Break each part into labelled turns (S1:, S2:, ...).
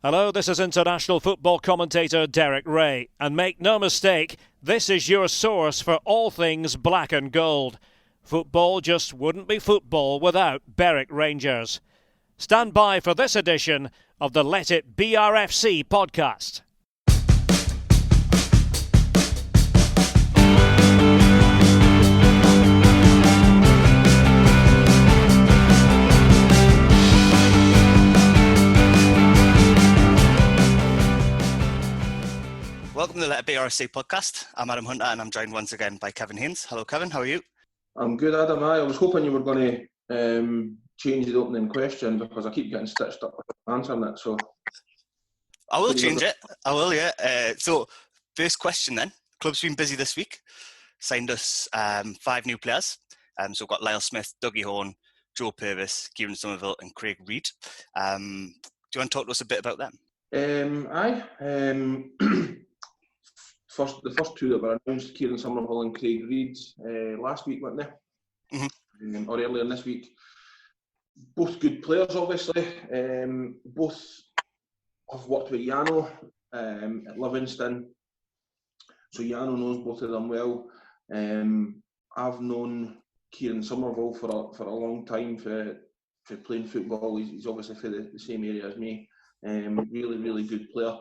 S1: Hello, this is international football commentator Derek Ray, and make no mistake, this is your source for all things black and gold. Football just wouldn't be football without Berwick Rangers. Stand by for this edition of the Let It BRFC podcast.
S2: Welcome to the Let It BRFC podcast. I'm Adam Hunter and I'm joined once again by Kevin Haynes. Hello Kevin, how are you?
S3: I'm good, Adam. I was hoping you were going to change the opening question because I keep getting stitched up with answering it. So
S2: I will change it. I will, yeah. So first question then. Club's been busy this week. Signed us 5 new players. So we've got Lyle Smith, Dougie Horn, Joe Purvis, Kieran Somerville and Craig Reid. Do you want to talk to us a bit about them?
S3: The first two that were announced, Kieran Somerville and Craig Reid, last week, weren't they? Mm-hmm. Or earlier this week. Both good players, obviously. Both have worked with Yano at Livingston, so Yano knows both of them well. I've known Kieran Somerville for a long time for playing football. He's obviously for the same area as me. Really good player.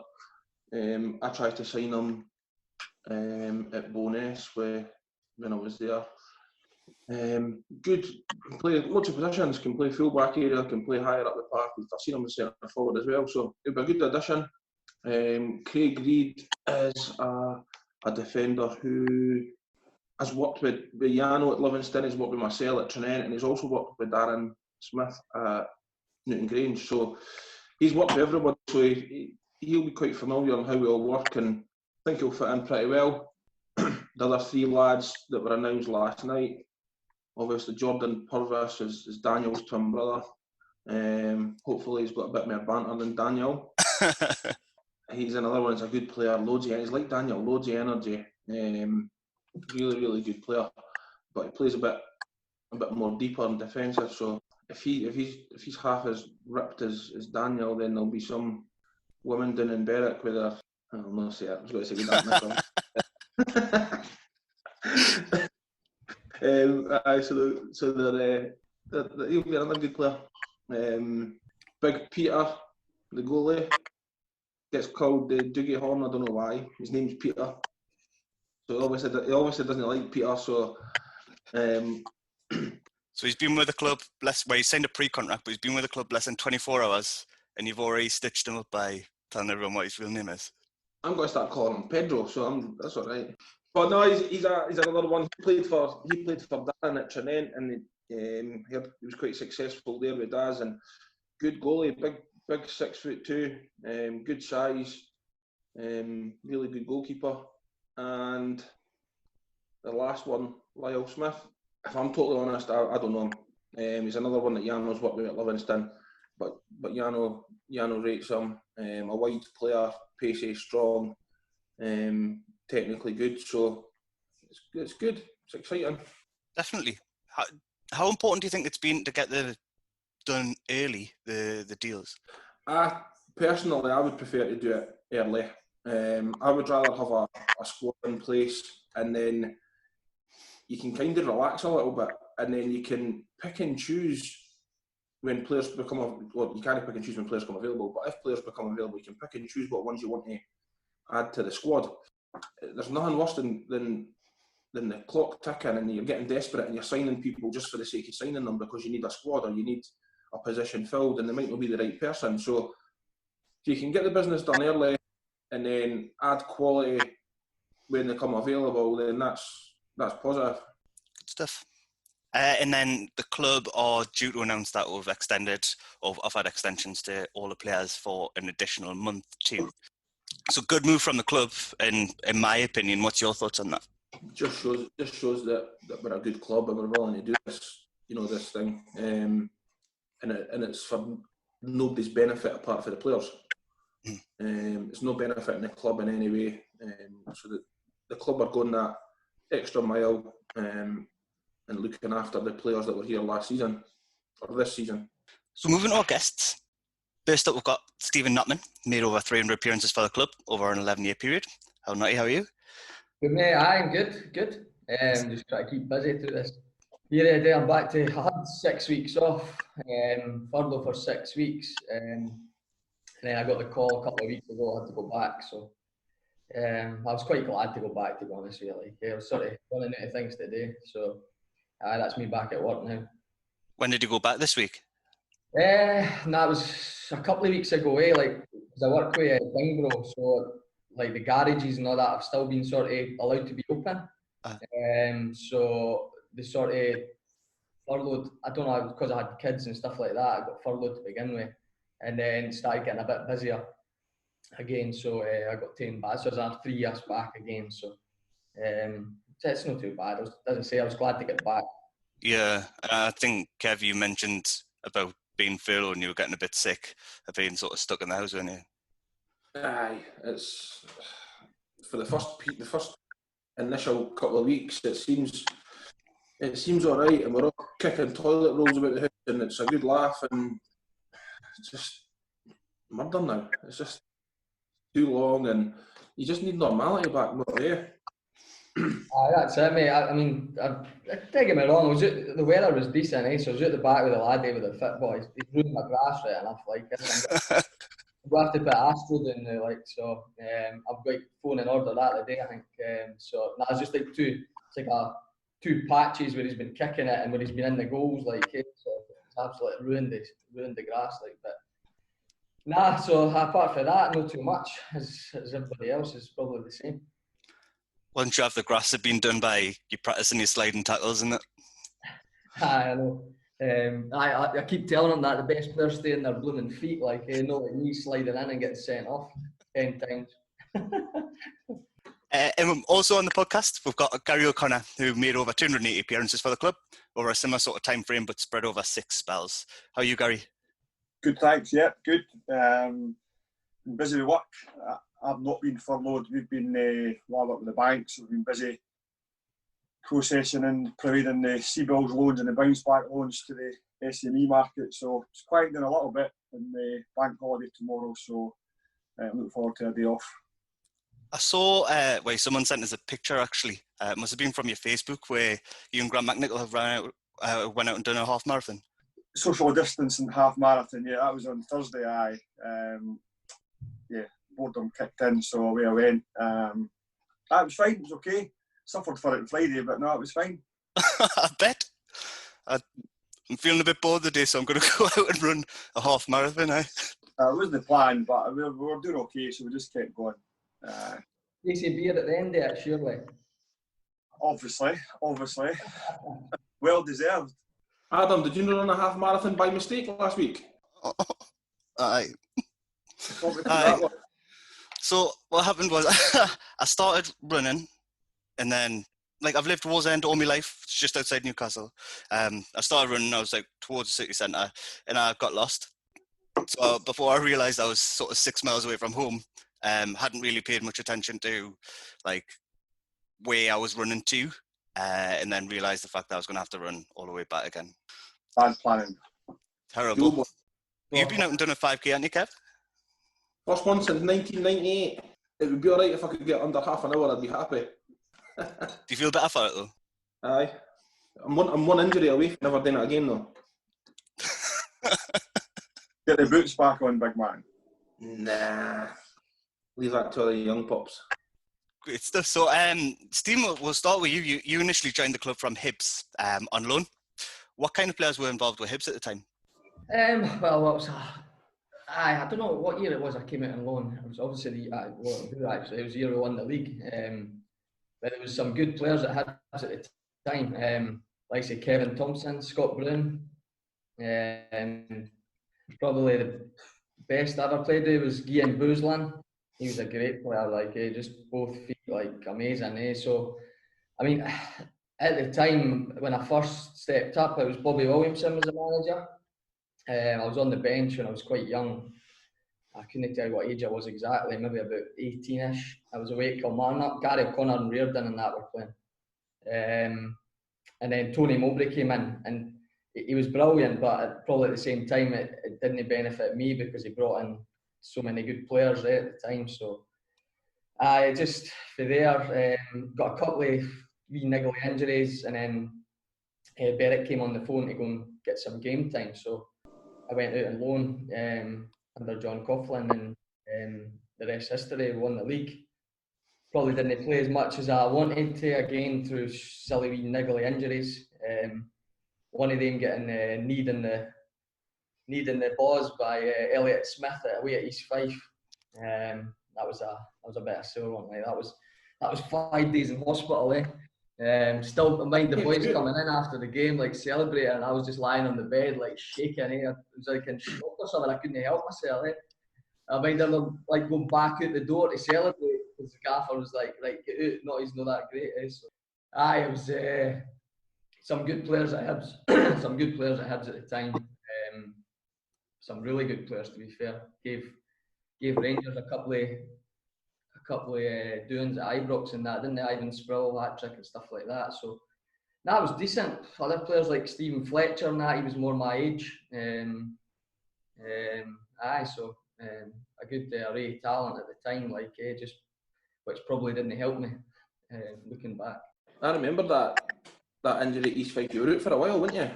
S3: I tried to sign him at Bo'ness when I was there. Good, can play lots of positions, can play full back area, can play higher up the park. I've seen him as centre forward as well, so it'll be a good addition. Craig Reid is a defender who has worked with Yano at Livingston, he's worked with Marcel at Trinent, and he's also worked with Darren Smith at Newton Grange. So he's worked with everybody, so he'll be quite familiar on how we all work, and I think he'll fit in pretty well. The other 3 lads that were announced last night, obviously Jordan Purvis is Daniel's twin brother. Hopefully he's got a bit more banter than Daniel. He's another one, he's a good player, he's like Daniel, loads of energy. Really good player, but he plays a bit more deeper and defensive, so if he's half as ripped as Daniel, then there'll be some women down in Berwick with their, I'll not say it, I was going to say with that so he'll be another good player. Big Peter, the goalie, gets called Dougie Horn. I don't know why. His name's Peter, so he obviously doesn't like Peter. So
S2: so he's been with the club he signed a pre-contract, but he's been with the club less than 24 hours, and you've already stitched him up by telling everyone what his real name is.
S3: I'm going to start calling him Pedro, so that's all right. But no, he's another one. He played for Darren at Trinent, and he was quite successful there with Daz, and good goalie, big 6'2", good size, really good goalkeeper. And the last one, Lyle Smith. If I'm totally honest, I don't know him. He's another one that Yano's worked with at Livingston, but Yano rates him. A wide player, pacey, strong, technically good. So it's good. It's exciting.
S2: Definitely. How important do you think it's been to get done early, the deals?
S3: Personally, I would prefer to do it early. I would rather have a squad in place, and then you can kind of relax a little bit, and then you can pick and choose when players become, well, you can't pick and choose when players become available, but if players become available, you can pick and choose what ones you want to add to the squad. There's nothing worse than the clock ticking and you're getting desperate and you're signing people just for the sake of signing them because you need a squad or you need a position filled and they might not be the right person. So if you can get the business done early and then add quality when they come available, then that's positive.
S2: Good stuff. And then the club are due to announce that we've extended or offered extensions to all the players for an additional month too. So good move from the club, in my opinion. What's your thoughts on that?
S3: Just shows that we're a good club and we're willing to do this thing, and it's for nobody's benefit apart from the players. It's no benefit in the club in any way. So the club are going that extra mile. And looking after the players that were here last season, or this season.
S2: So moving to our guests, First up, we've got Steven Notman, made over 300 appearances for the club over an 11-year period. How are you?
S4: Good mate, I'm good. Just trying to keep busy through this year of day. I'm back to, I had 6 weeks off, furlough for 6 weeks, and then I got the call a couple of weeks ago. I had to go back, so I was quite glad to go back, to be honest, really. I was sort of running out of things to do, so that's me back at work now.
S2: When did you go back this week?
S4: That was a couple of weeks ago, like, because I work with Bingbro, so like the garages and all that have still been sort of allowed to be open. So they sort of furloughed, I don't know, because I had kids and stuff like that, I got furloughed to begin with, and then started getting a bit busier again, so I got taken back. So I was 3 years back again, so it's not too bad. As I say, I was glad to get back.
S2: Yeah, I think, Kev, you mentioned about being furloughed and you were getting a bit sick of being sort of stuck in the house, weren't you?
S3: Aye, it's for the first initial couple of weeks. It seems all right, and we're all kicking toilet rolls about the house, and it's a good laugh, and it's just murder now. It's just too long, and you just need normality back.
S4: That's it, mate. I mean, don't get me wrong. The weather was decent, so I was at the back with the laddie with the fit boys. He's ruined my grass right enough, like. We'll have to put Astro down now, like, so I've got phone in order that today, I think. So it's just like two patches where he's been kicking it and where he's been in the goals, like, so it's absolutely ruined the grass, like. But so apart from that, not too much, as everybody else is probably the same.
S2: Once you have the grass had been done by you practicing your sliding tackles, isn't it?
S4: I know. I keep telling them that the best players stay in their blooming feet, like, not like me sliding in and getting sent off 10 times.
S2: And also on the podcast, we've got Gary O'Connor, who made over 280 appearances for the club over a similar sort of time frame, but spread over 6 spells. How are you, Gary?
S5: Good, thanks. Yeah, good. Been busy with work. I've not been furloughed. We've been wound up with the banks. We've been busy processing and providing the C-bills loans and the bounce back loans to the SME market. So it's quieting down a little bit in the bank holiday tomorrow. So look forward to a day off.
S2: I saw someone sent us a picture, actually. It must have been from your Facebook, where you and Grant McNichol have went out and done a half marathon.
S5: Social distancing half marathon, yeah, that was on Thursday. Boredom kicked in, so away I went. That was fine, it was okay. Suffered for it on Friday, but no, it was fine.
S2: I bet. I'm feeling a bit bored today, so I'm going to go out and run a half marathon. It
S5: wasn't the plan, but we were doing okay, so we just kept going.
S4: Easy beer at the end of it, surely.
S5: Obviously. Well deserved.
S3: Adam, did you run a half marathon by mistake last week?
S2: Aye. So what happened was I started running, and then, like, I've lived Wallsend all my life. It's just outside Newcastle. I started running, I was like towards the city centre, and I got lost. So before I realised I was sort of 6 miles away from home, hadn't really paid much attention to, like, where I was running to, and then realised the fact that I was going to have to run all the way back again.
S5: Bad planning.
S2: Terrible. You've been out and done a 5K, haven't you, Kev?
S3: First one since 1998. It would be alright if I could get under half an hour, I'd be happy.
S2: Do you feel better for it, though?
S3: Aye. I'm one injury away from never doing it again, though.
S5: Get the boots back on, big man.
S3: Nah. Leave that to the young pups.
S2: Great stuff. So, Steve, we'll start with you. You initially joined the club from Hibs on loan. What kind of players were involved with Hibs at the time?
S4: I don't know what year it was I came out on loan. It was obviously it was the year we won the league. But there was some good players at Hibs at the time. Like, say, Kevin Thompson, Scott Brown. Probably the best I ever played with was Guillaume Bouzlin. He was a great player, like, just both feet, like, amazing. So, I mean, at the time when I first stepped up, it was Bobby Williamson was the manager. I was on the bench when I was quite young. I couldn't tell you what age I was exactly, maybe about 18-ish. I was away at Kilmarnock. Gary O'Connor and Reardon and that were playing. And then Tony Mowbray came in, and he was brilliant, but probably at the same time it didn't benefit me because he brought in so many good players there at the time. So I just for there got a couple of wee niggly injuries, and then Berwick came on the phone to go and get some game time. So I went out on loan under John Coughlin, and the rest history. We won the league. Probably didn't play as much as I wanted to, again through silly wee niggly injuries. One of them getting kneed in the balls by Elliot Smith away at East Fife. That was a bit of a sore one. Like that was 5 days in hospital. Still mind the boys coming in after the game like celebrating, and I was just lying on the bed like shaking. It was like in shock or something. I couldn't help myself. I mind them like going back out the door to celebrate because the gaffer was like, right, get out. No, he's not that great. So, it was some good players at Hibs. Some good players at Hibs at the time. Some really good players, to be fair. Gave Rangers a couple of doings at Ibrox and that, didn't they? Ivan Sproul, hat-trick and stuff like that. So that was decent. Other players like Stephen Fletcher and that, he was more my age. A good array of talent at the time, like just which probably didn't help me looking back.
S3: I remember that injury at East Fife. You were out for a while, weren't you?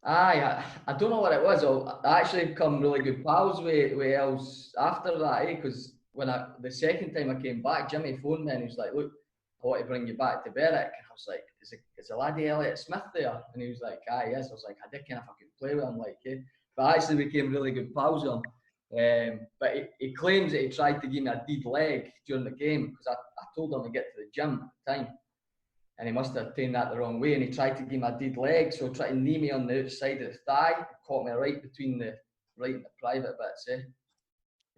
S4: I don't know what it was. I actually become really good pals with Els after that, because when the second time I came back, Jimmy phoned me and he was like, look, I want to bring you back to Berwick. And I was like, is a laddie Elliot Smith there? And he was like, yes. I was like, I didn't know if I could play with him, like, but I actually became really good pals with him. But he claims that he tried to give me a deed leg during the game because I told him to get to the gym at the time. And he must have taken that the wrong way, and he tried to give me a deed leg, so he tried to knee me on the outside of the thigh, caught me right between the private bits,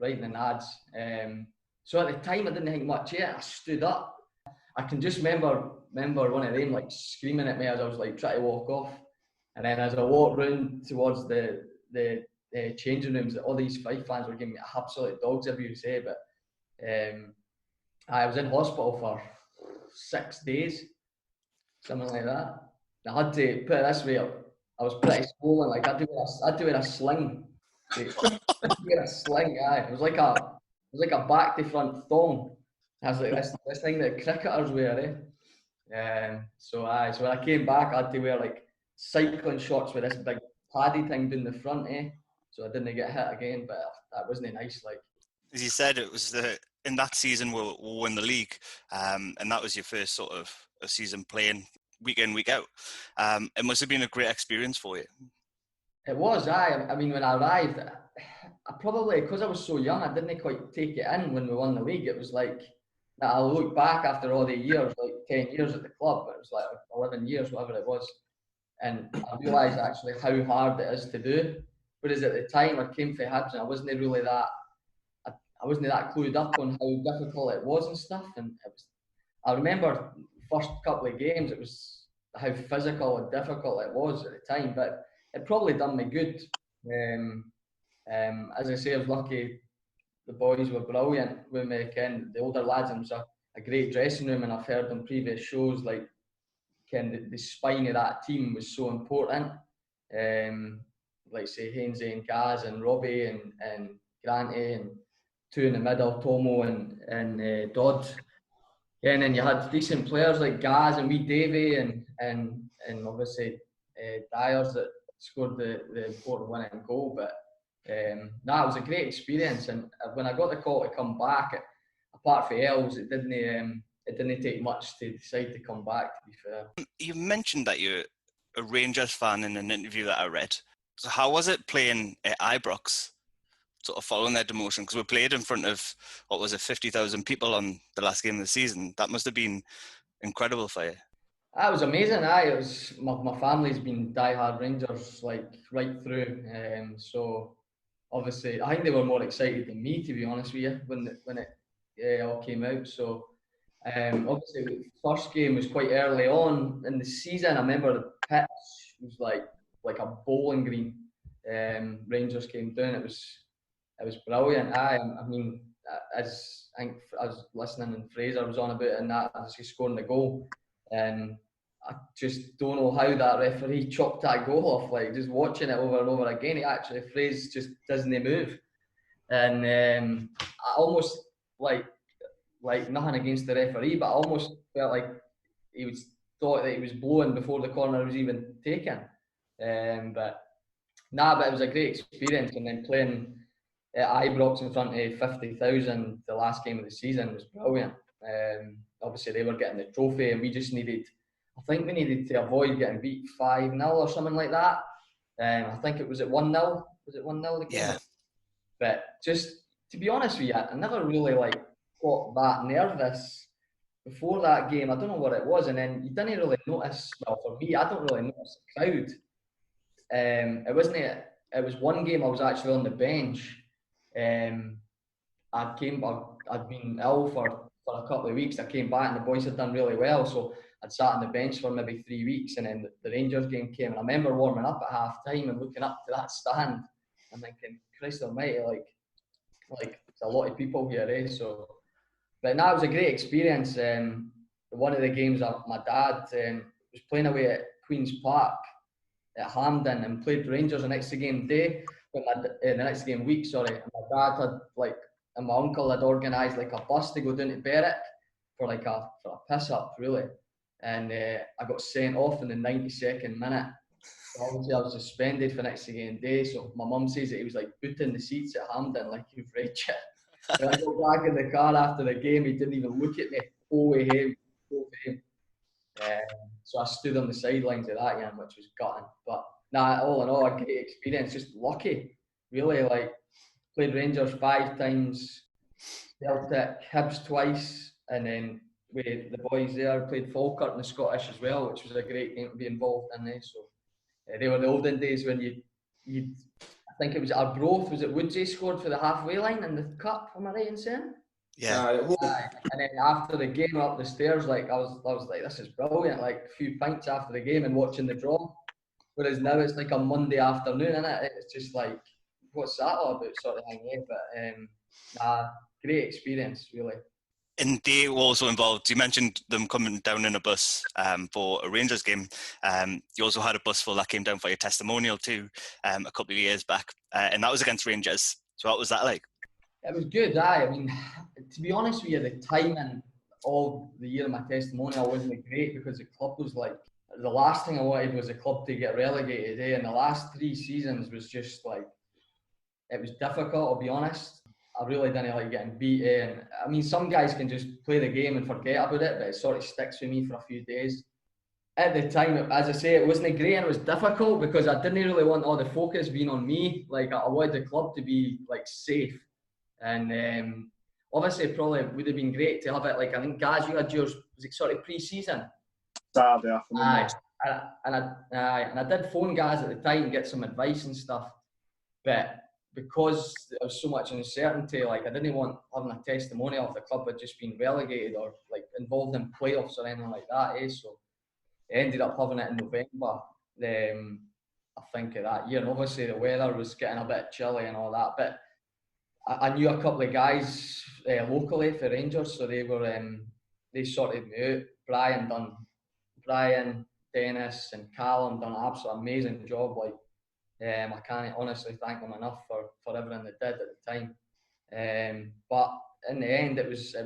S4: right in the nads. So at the time I didn't think much I stood up. I can just remember one of them like screaming at me as I was like trying to walk off, and then as I walked round towards the changing rooms, all these Fife fans were giving me absolute dog's abuse, but I was in hospital for 6 days. Something like that. I had to put it this way, I was pretty swollen. Like I had to wear a sling. Wear a sling. It was like a back to front thong. I was like this thing that cricketers wear. So when I came back, I had to wear like cycling shorts with this big paddy thing down the front. So I didn't get hit again. But that wasn't nice. Like
S2: as you said, it was in that season we'll win the league, and that was your first sort of a season playing week in, week out. It must have been a great experience for you.
S4: It was. I mean, when I arrived, I probably, because I was so young, I didn't quite take it in when we won the league. It was like, I look back after all the years, like 10 years at the club, it was like 11 years, whatever it was. And I realised actually how hard it is to do. Whereas at the time I came for Hibs and I wasn't really that, I wasn't that clued up on how difficult it was and stuff. And I remember first couple of games, it was how physical and difficult it was at the time, but it probably done me good. As I say, I was lucky. The boys were brilliant with me, the older lads, and it was a great dressing room, and I've heard on previous shows, like, the spine of that team was so important. Like, say, Haynes and Gaz and Robbie and Granty, and two in the middle, Tomo and Dodd. Yeah, and then you had decent players like Gaz and wee Davey and obviously Dyers that scored the important winning goal. But it was a great experience. And when I got the call to come back, apart from Els, it didn't take much to decide to come back, to be fair.
S2: You mentioned that you're a Rangers fan in an interview that I read. So how was it playing at Ibrox, sort of following their demotion? Because we played in front of, 50,000 people on the last game of the season. That must have been incredible for you.
S4: It was amazing. It was my family's been diehard Rangers like right through. So obviously, I think they were more excited than me, to be honest with you, when it all came out. So obviously, the first game was quite early on in the season. I remember the pitch was like a bowling green. Rangers came down. It was brilliant. I mean, as I think I was listening and Fraser was on about it and that as he scoring the goal, and I just don't know how that referee chopped that goal off. Like, just watching it over and over again, he actually, Fraser just doesn't move. And I almost, like nothing against the referee, but I almost felt like he thought that he was blowing before the corner was even taken. But it was a great experience. And then playing at Ibrox in front of 50,000 the last game of the season was brilliant. Obviously, they were getting the trophy, and we just needed to avoid getting beat 5-0 or something like that. I think it was at 1-0. Was it 1-0 the game?
S2: Yeah.
S4: But just to be honest with you, I never really got that nervous before that game. I don't know what it was, and then you didn't really notice. Well, for me, I don't really notice the crowd. It was one game I was actually on the bench. I'd been ill for a couple of weeks. I came back and the boys had done really well, so I'd sat on the bench for maybe 3 weeks, and then the Rangers game came, and I remember warming up at half time and looking up to that stand and thinking, Christ almighty, like it's a lot of people here, eh? So, but no, it was a great experience. One of the games, my dad was playing away at Queen's Park at Hampden and played Rangers the next game day, the next game week, sorry. And my dad had and my uncle had organised a bus to go down to Berwick for a piss up, really. And I got sent off in the 92nd minute. So obviously I was suspended for next game day. So my mum says that he was booting the seats at Hampden like you've read it. When I got back in the car after the game, he didn't even look at me. Away him. So I stood on the sidelines of that game, which was gutting. But all in all, a great experience. Just lucky, really. Played Rangers 5 times, Celtic, Hibs twice, and then with the boys there, played Falkirk in the Scottish as well, which was a great game to be involved in there. So they were the olden days when I think it was Arbroath, was it Woodsy scored for the halfway line in the cup, am I right in saying?
S2: Yeah.
S4: And then after the game up the stairs, I was like, this is brilliant, a few pints after the game and watching the draw. Whereas now it's a Monday afternoon, innit? It's just what's that all about, sort of thing, eh? But great experience, really.
S2: And they were also involved. You mentioned them coming down in a bus for a Rangers game. You also had a bus full that came down for your testimonial too, a couple of years back, and that was against Rangers. So what was that like?
S4: It was good, I mean, to be honest with you, the timing of the year of my testimonial wasn't great because the club was the last thing I wanted was the club to get relegated, eh? And the last 3 seasons was just it was difficult, I'll be honest. I really didn't like getting beat, eh? And I mean, some guys can just play the game and forget about it, but it sort of sticks with me for a few days. At the time, as I say, it wasn't great and it was difficult because I didn't really want all the focus being on me. I wanted the club to be safe. And obviously, it probably would have been great to have it. I think, Gaz, you had yours, was it sort of pre-season?
S5: Saturday afternoon.
S4: And I did phone Gaz at the time and get some advice and stuff. But because there was so much uncertainty, I didn't want having a testimonial if the club had just been relegated or involved in playoffs or anything like that, eh? So I ended up having it in November, I think, of that year. And obviously the weather was getting a bit chilly and all that. But I knew a couple of guys locally for Rangers, so they sorted me out. Brian, Dennis and Callum done an absolute amazing job. I can't honestly thank them enough for everything they did at the time. But in the end, it was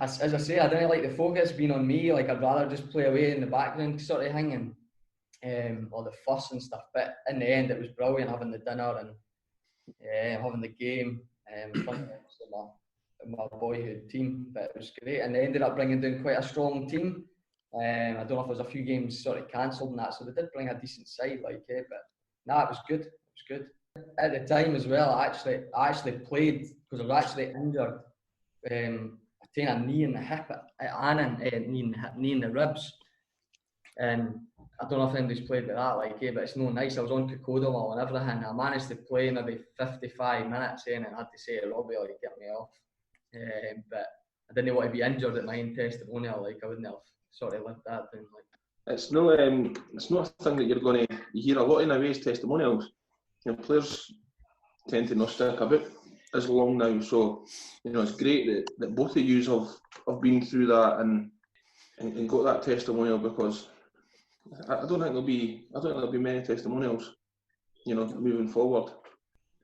S4: as I say, I didn't like the focus being on me. I'd rather just play away in the background sort of thing and or the fuss and stuff. But in the end, it was brilliant having the dinner and having the game in front of my boyhood team. But it was great, and they ended up bringing down quite a strong team. I don't know if there was a few games sort of cancelled and that, so they did bring a decent side, but it was good. It was good. At the time as well, I actually played because I was actually injured. I taken a knee in the hip at Annan, knee in the ribs, and I don't know if anybody's played with that, but it's no nice. I was on Cocodamol and everything. I managed to play maybe 55 minutes in and I had to say to Robbie, get me off. But I didn't want to be injured at my own testimonial, I wouldn't have sort of lived that down.
S3: It's not a thing that you hear a lot in away testimonials. Players tend to not stick about as long now, so it's great that both of you have been through that, and and got that testimonial, because I don't think there'll be many testimonials, moving forward.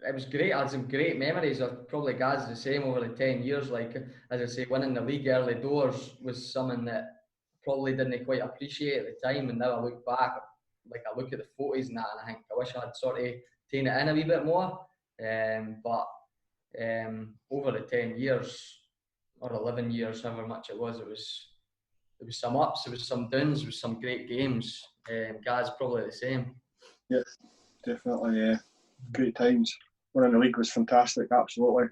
S4: It was great. I had some great memories. Of probably Gaz the same over the 10 years. Like, as I say, winning the league early doors was something that I probably didn't quite appreciate at the time. And now I look back, like I look at the photos and that, and I think I wish I had sort of taken it in a wee bit more. But over the 10 years or 11 years, however much it was some ups, there was some downs, there was some great games. Gaz probably the same.
S5: Yeah, definitely. Yeah, great times. Winning the league was fantastic. Absolutely. I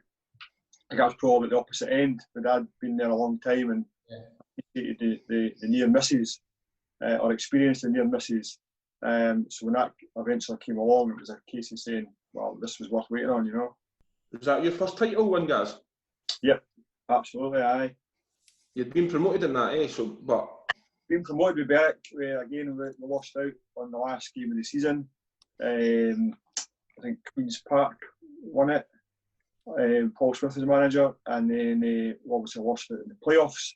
S5: think I was probably at the opposite end. My dad been there a long time and appreciated the near misses or experienced the near misses. So when that eventually came along, it was a case of saying, "Well, this was worth waiting on,"
S3: Was that your first title win, Gaz?
S5: Yep, absolutely. Aye.
S3: You'd been promoted in that, So, but
S5: being promoted with Berwick, again we lost out on the last game of the season. I think Queen's Park won it. Paul Smith was the manager, and then obviously lost it in the playoffs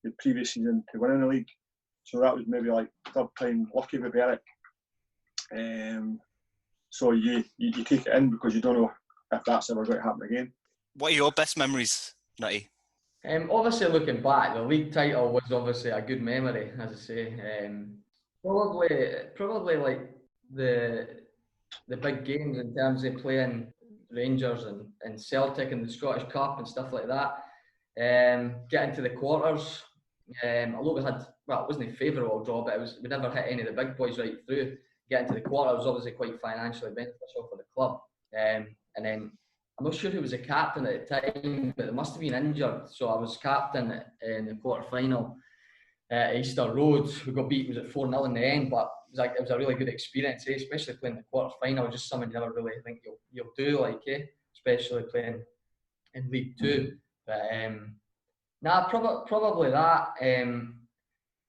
S5: the previous season to win in the league. So that was maybe like third time lucky with Berwick. So you take it in because you don't know if that's ever going to happen again.
S2: What are your best memories, Nutty?
S4: Obviously, looking back, the league title was obviously a good memory, as I say. Probably like the big games in terms of playing Rangers and Celtic in the Scottish Cup and stuff like that. Getting to the quarters, although we had, well, it wasn't a favourable draw, but we never hit any of the big boys right through. Getting to the quarters was obviously quite financially beneficial for the club. And then I'm not sure who was the captain at the time, but they must have been injured. So I was captain in the quarter-final at Easter Road. We got beat, was it 4-0 in the end, but it was a really good experience, especially playing the quarter-final, just something you never really think you'll do, especially playing in League Two. But probably that.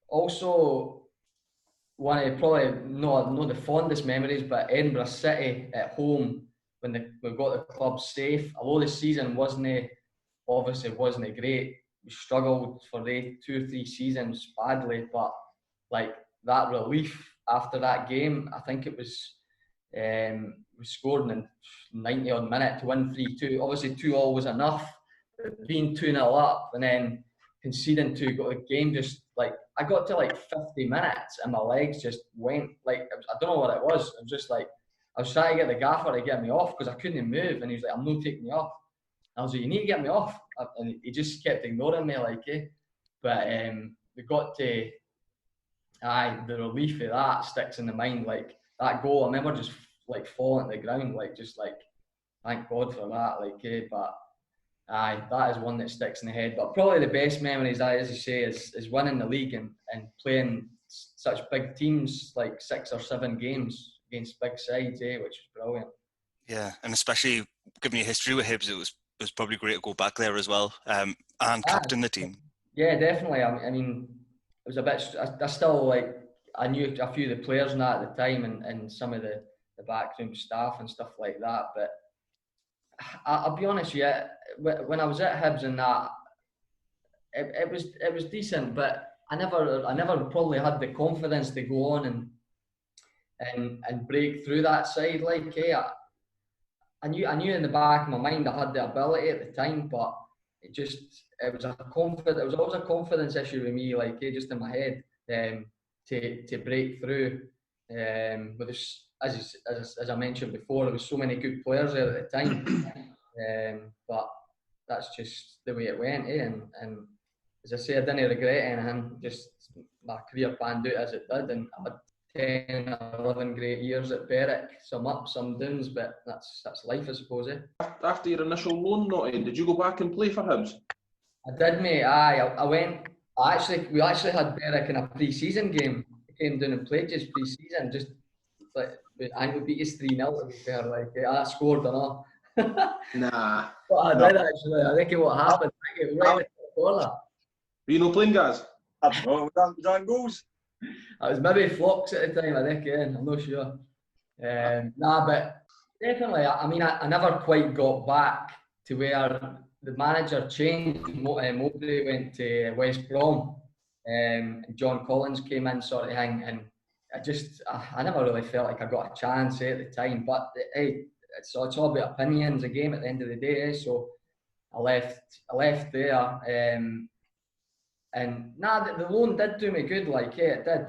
S4: Also, one of probably not the fondest memories, but Edinburgh City at home when we got the club safe. Although the season wasn't great, we struggled for the 2 or 3 seasons badly, but like that relief after that game, I think it was we scored in 90 odd minute to win 3-2. Obviously 2-2 was enough, but being 2-0 up and then conceding 2, got the game just like I got to like 50 minutes and my legs just went like I don't know what it was. It was just like I was trying to get the gaffer to get me off because I couldn't move, and he was like, "I'm not taking you off." I was like, "You need to get me off," and he just kept ignoring me, But we got to the relief of that sticks in the mind. Like that goal, I remember just like falling to the ground, thank God for that, But that is one that sticks in the head. But probably the best memories, as you say, is winning the league and playing such big teams, like 6 or 7 games against big sides, which was brilliant.
S2: Yeah, and especially given your history with Hibs, it was probably great to go back there as well, and captain the team.
S4: Yeah, definitely. I mean, it was a bit. I still I knew a few of the players and that at the time, and some of the backroom staff and stuff like that. But I'll be honest, when I was at Hibs and that, it was decent, but I never probably had the confidence to go on and break through that side. I knew in the back of my mind I had the ability at the time, but it was always a confidence issue with me, just in my head, to break through. But there's, as I mentioned before, there was so many good players there at the time. But that's just the way it went, And as I say, I didn't regret anything. Just my career panned out as it did, and I had 10 or 11 great years at Berwick, some ups, some downs, but that's life, I suppose.
S3: After your initial loan, Notty, did you go back and play for Hibs?
S4: I did, mate. I went. We actually had Berwick in a pre-season game. I came down and played just pre-season, just I think we beat us 3-0 to be fair. I scored or not.
S3: Nah.
S4: But I did actually. I think what happened. I think it was right at the corner.
S3: Were you not playing, guys?
S5: I don't know. Was that goals?
S4: I was maybe flocks at the time, I think, I'm not sure. But definitely, I never quite got back to where the manager changed. Mowbray went to West Brom, and John Collins came in, sort of thing, and I never really felt like I got a chance at the time. But hey, it's all about opinions, a game at the end of the day. So I left there, and the loan did do me good, like it did.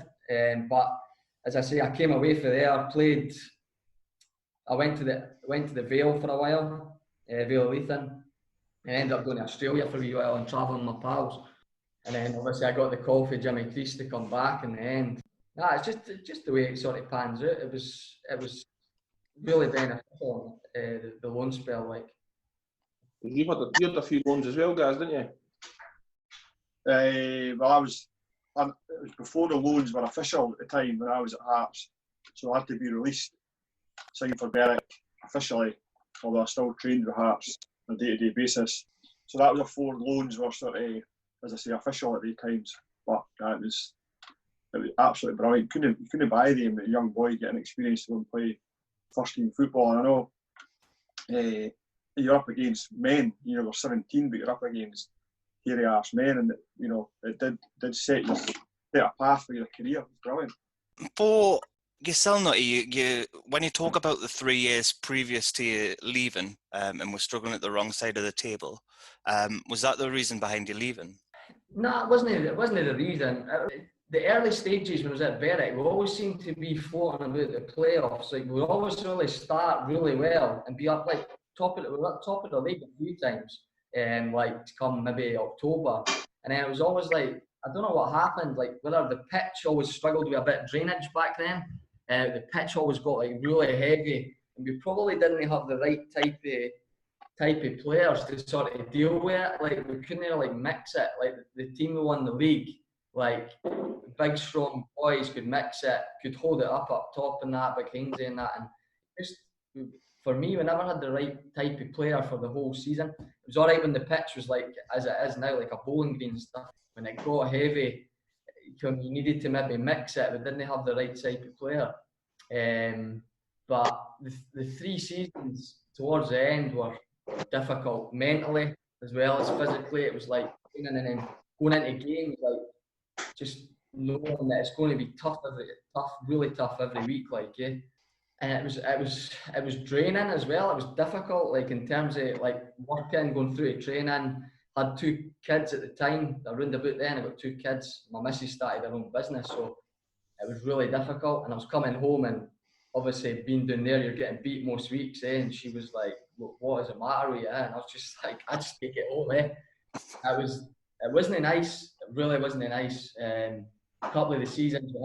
S4: But as I say, I came away from there, played. I went to the Vale for a while, Vale Leithen, and ended up going to Australia for a wee while and travelling with my pals. And then obviously I got the call for Jimmy Crease to come back in the end. It's just the way it sort of pans out. It was really beneficial, the loan spell, like.
S3: You had a few loans as well, guys, didn't you?
S5: Well, it was before the loans were official at the time when I was at Hearts, so I had to be released, signed for Berwick officially, although I still trained with Hearts on a day-to-day basis. So that was before loans were sort of, as I say, official at the times. But it was absolutely brilliant. You couldn't buy them, a young boy getting experience to go and play first team football. And I know you're up against men. You're 17, but you're up against hairy ass men, and it did set a path for your career. It was brilliant.
S2: For yourself, Notty, when you talk about the 3 years previous to you leaving, and were struggling at the wrong side of the table, was that the reason behind you leaving?
S4: No, it wasn't the reason. The early stages when I was at Berwick, we always seemed to be floating about the playoffs. Like, we always really start really well and be up like top of the league a few times, like to come maybe October. And then it was always like, I don't know what happened, like whether the pitch always struggled with a bit of drainage back then. The pitch always got like really heavy, and we probably didn't have the right type of players to sort of deal with it. Like, we couldn't like mix it. Like, the team who won the league, like big strong boys could mix it, could hold it up top and that, like Haynes and that. And just for me, we never had the right type of player for the whole season. It was all right when the pitch was like as it is now, like a bowling green and stuff. When it got heavy, you needed to maybe mix it. We didn't have the right type of player. But the 3 seasons towards the end were difficult mentally as well as physically. It was like training and then going into games, like just knowing that it's going to be really tough every week, like, yeah. And it was draining as well. It was difficult, like in terms of like working, going through training. I had 2 kids at the time. Around about then, I got 2 kids. My missus started her own business, so it was really difficult. And I was coming home, and obviously being down there, you're getting beat most weeks, eh? And she was like, "What is the matter with you?" And I was just like, "I just take it home, eh?" It wasn't nice. It really wasn't nice. A couple of the seasons we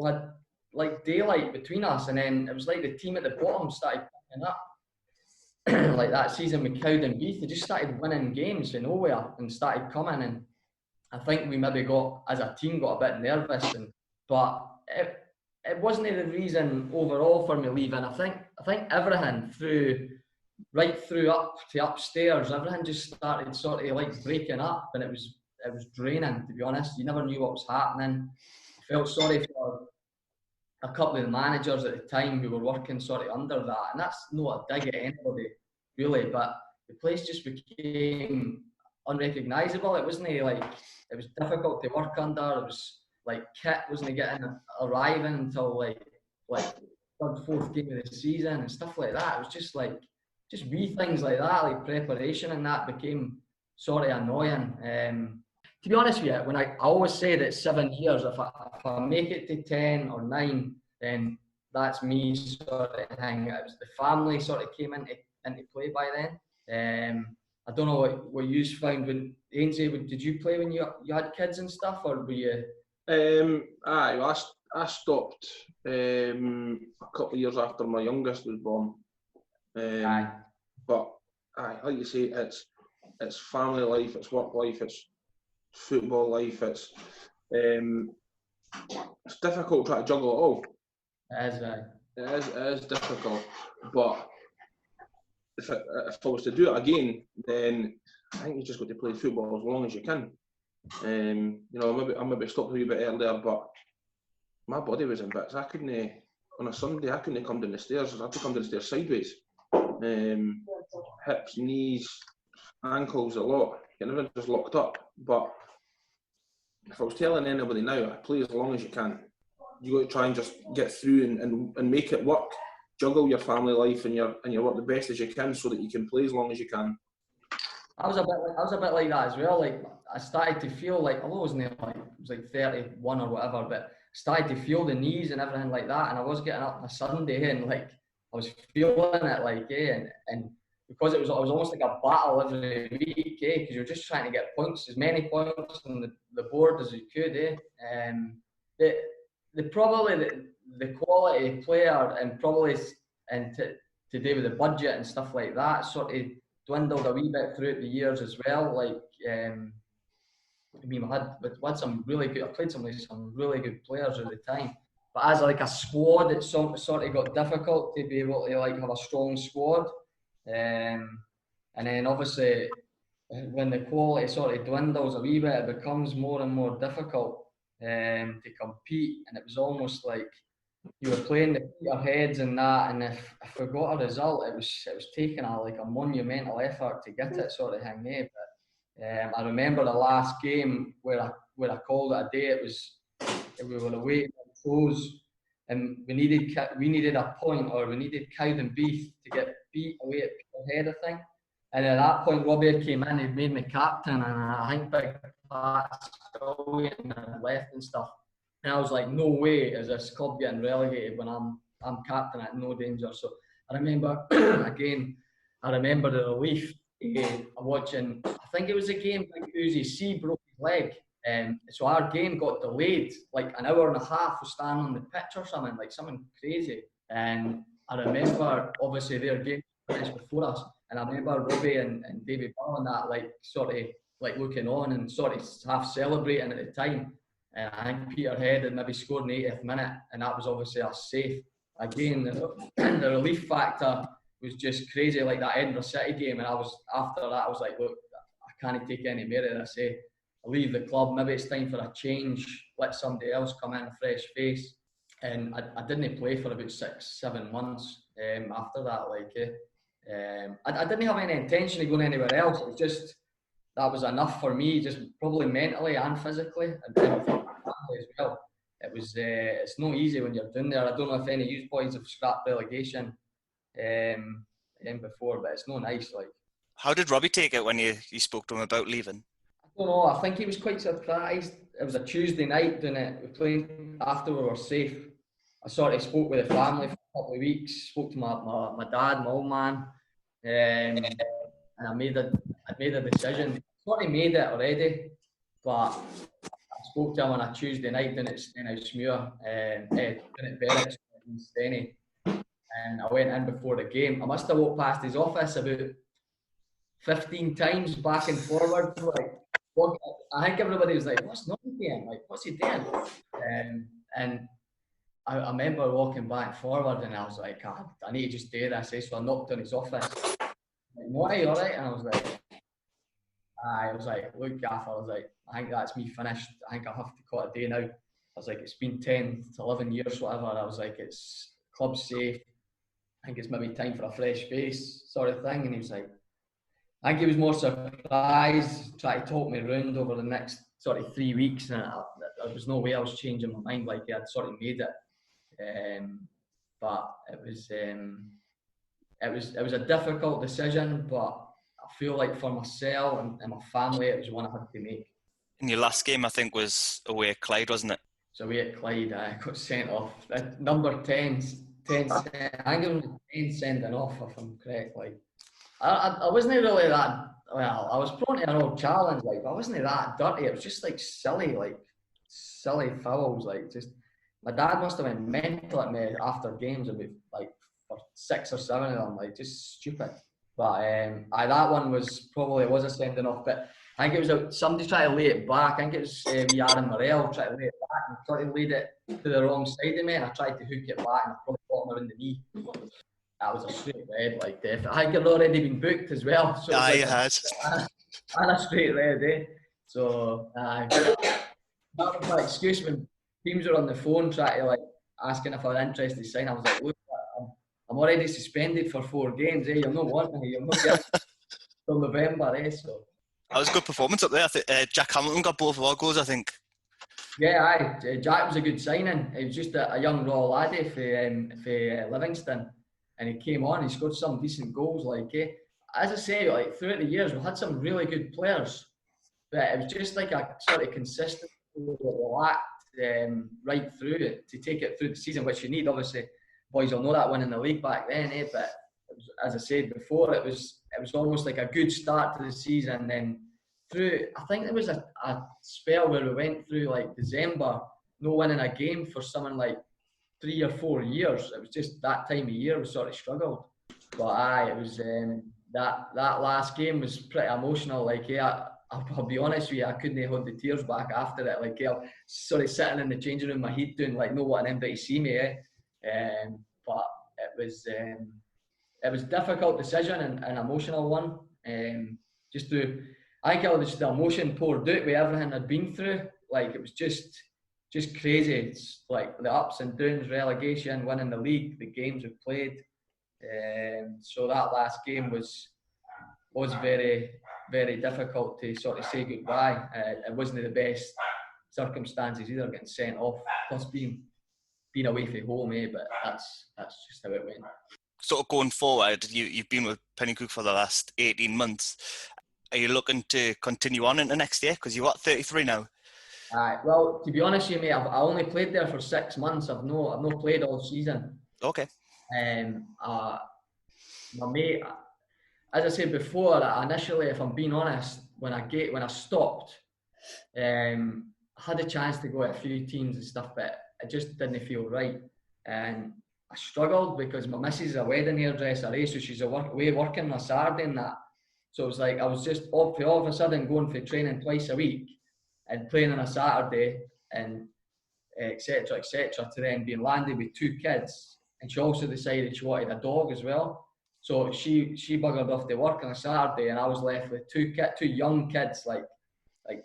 S4: had like daylight between us, and then it was like the team at the bottom started picking up. Like that season with Cowden Beath, they just started winning games from nowhere and started coming. And I think we maybe as a team got a bit nervous, but it wasn't the reason overall for me leaving. I think everything right through up to upstairs, everything just started sort of like breaking up, and it was draining, to be honest. You never knew what was happening. I felt sorry for a couple of the managers at the time who were working sort of under that, and that's not a dig at anybody really, but the place just became unrecognisable. It wasn't like, it was difficult to work under. It was like kit wasn't arriving until like 3rd, 4th game of the season and stuff like that. It was just wee things like that, like preparation, and that became sort of annoying. To be honest with you, when I always say that 7 years, if I make it to 10 or 9, then that's me sort of thing. It was the family sort of came into play by then. I don't know what you found when Ainsley, did you play when you had kids and stuff, or were you?
S3: I stopped a couple of years after my youngest was born. But like you say, it's family life, it's work life, it's football life. It's difficult trying to juggle it all. It is difficult, but if I was to do it again, then I think you just got to play football as long as you can. I maybe stopped a wee bit earlier, but my body was in bits. I couldn't, on a Sunday, I couldn't come down the stairs. I had to come down the stairs sideways. Hips, knees, ankles, a lot. Everything just locked up. But if I was telling anybody now, play as long as you can. You got to try and just get through and make it work. Juggle your family life and your work the best as you can, so that you can play as long as you can.
S4: I was a bit like that as well. Like, I started to feel like, although I wasn't like, it was like 31 or whatever, but I started to feel the knees and everything like that. And I was getting up on a Sunday and like I was feeling it, like, and because it was almost like a battle every week, because you're just trying to get points, as many points on the board as you could, the quality player and probably to do with the budget and stuff like that sort of dwindled a wee bit throughout the years as well. Like, I mean, we had some really good. I played some really good players at the time, but as like a squad, it sort of got difficult to be able to like have a strong squad. And then obviously when the quality sort of dwindles a wee bit, it becomes more and more difficult to compete. And it was almost like you were playing to beat our heads and that, and if we got a result, it was taking a monumental effort to get it, sort of thing. But I remember the last game where I called it a day. We were away at Throws, and we needed a point, or we needed Cowdenbeath to get beat away at Peterhead, I think. And at that point, Robbie came in, he made me captain, and I think Big Pat Scullion left and stuff. And I was like, no way is this club getting relegated when I'm captain at no danger. So I remember the relief watching. I think it was a game like Uzi C broke his leg. So our game got delayed like an hour and a half. We standing on the pitch or something, like something crazy. And I remember obviously their game finished before us, and I remember Robbie and David Ball and that like sort of like looking on and sort of half celebrating at the time. And I think Peterhead had maybe scored in the 80th minute, and that was obviously a safe. Again, the relief factor was just crazy, like that Edinburgh City game. And after that, I was like, look, I can't take any more of this. I leave the club. Maybe it's time for a change. Let somebody else come in, a fresh face. And I didn't play for about 6-7 months after that. I didn't have any intention of going anywhere else. It was just that was enough for me, just probably mentally and physically, and for my family as well. It was it's not easy when you're doing there. I don't know if any of you boys have scrapped relegation before, but it's not nice. Like,
S2: how did Robbie take it when you spoke to him about leaving?
S4: I don't know. I think he was quite surprised. It was a Tuesday night, doing it. We played after we were safe. I sort of spoke with the family for a couple of weeks. Spoke to my dad, my old man, and I made a decision. Sort of made it already, but I spoke to him on a Tuesday night down at Stenihouse down at Berwick in Steny, and I went in before the game. I must have walked past his office about 15 times back and forward. I think everybody was like, "What's Notman doing? Like, what's he doing?" And I remember walking back forward, and I was like, I need to just do this. So I knocked on his office. Like, "What, all right?" And I was like, "Look, Gaffer," I was like, "I think that's me finished. I think I'll have to call it a day now." I was like, "It's been 10 to 11 years, whatever." I was like, "It's club safe. I think it's maybe time for a fresh face," sort of thing. And he was like, I think he was more surprised, tried to talk me around over the next sort of 3 weeks, and there was no way I was changing my mind. Like, he had sort of made it. But it was a difficult decision, but I feel like for myself and my family, it was one I had to make.
S2: And your last game, I think, was away at Clyde, wasn't it?
S4: So away at Clyde, I got sent off. Number 10, I think it was 10 sending off, if I'm correct. Like, I wasn't really that, well, I was prone to an old challenge, like, but I wasn't that dirty. It was just like silly fouls. Like, just, my dad must have been mental at me after games, about like for 6 or 7 of them, like, just stupid. But that one was a sending off, but I think it was somebody trying to lay it back. I think it was Aaron Morell trying to lay it back and sort of laid it to the wrong side of me, and I tried to hook it back and I probably got him around the knee. That was a straight red, like, definitely. I think it had already been booked as well. So
S2: you had.
S4: And a straight red, So that was my excuse when teams were on the phone trying to, like, asking if I was interested to sign. I was like, look, I'm already suspended for 4 games, You're not wanting me. You're not getting till November, So.
S2: That was a good performance up there. I think Jack Hamilton got both of our goals, I think.
S4: Yeah, aye. Jack was a good signing. He was just a young raw laddie for Livingston, and he came on. He scored some decent goals. As I say, like throughout the years, we had some really good players, but it was just like a sort of consistent lacked right through it to take it through the season, which you need. Obviously, boys will know that winning the league back then, But it was, as I said before, it was almost like a good start to the season. Then through, I think there was a spell where we went through like December, no winning a game for something like 3 or 4 years. It was just that time of year we sort of struggled. But it was that last game was pretty emotional. I'll be honest with you, I couldn't hold the tears back after it. I was sort of sitting in the changing room, my head doing no wanting anybody to see me. But it was a difficult decision and an emotional one. I think it was the emotion poured out with everything I'd been through. It was just crazy. It's like the ups and downs, relegation, winning the league, the games we played. So that last game was very, very difficult to sort of say goodbye. It wasn't the best circumstances either, getting sent off, plus being away from home, but that's just how it went.
S2: Sort of going forward, you've been with Pennycook for the last 18 months. Are you looking to continue on into next year? Because you're what, 33 now?
S4: Well, to be honest with you, mate, I only played there for 6 months. I've not played all season.
S2: Okay.
S4: My mate, as I said before, initially, if I'm being honest, when I stopped, I had a chance to go at a few teams and stuff, but it just didn't feel right. And I struggled because my missus is a wedding hairdresser, so she's away working on a Saturday and that. So it was like I was just all of a sudden going for training twice a week and playing on a Saturday and etc. to then being landed with 2 kids. And she also decided she wanted a dog as well. So she buggered off to work on a Saturday, and I was left with 2 young kids, like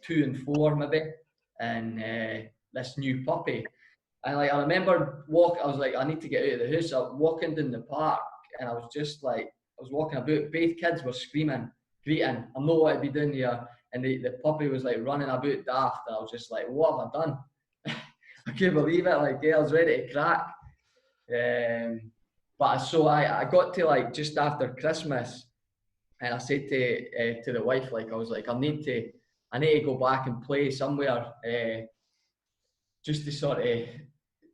S4: 2 and 4 maybe, and this new puppy. And I remember I was like, I need to get out of the house. I was walking down the park, and I was just like, I was walking about. Both kids were screaming, greeting. I know what I'd be doing here. And the puppy was like running about daft. And I was just like, what have I done? I can't believe it. I was ready to crack. But so I got to just after Christmas, and I said to the wife, I was like, I need to go back and play somewhere, just to sort of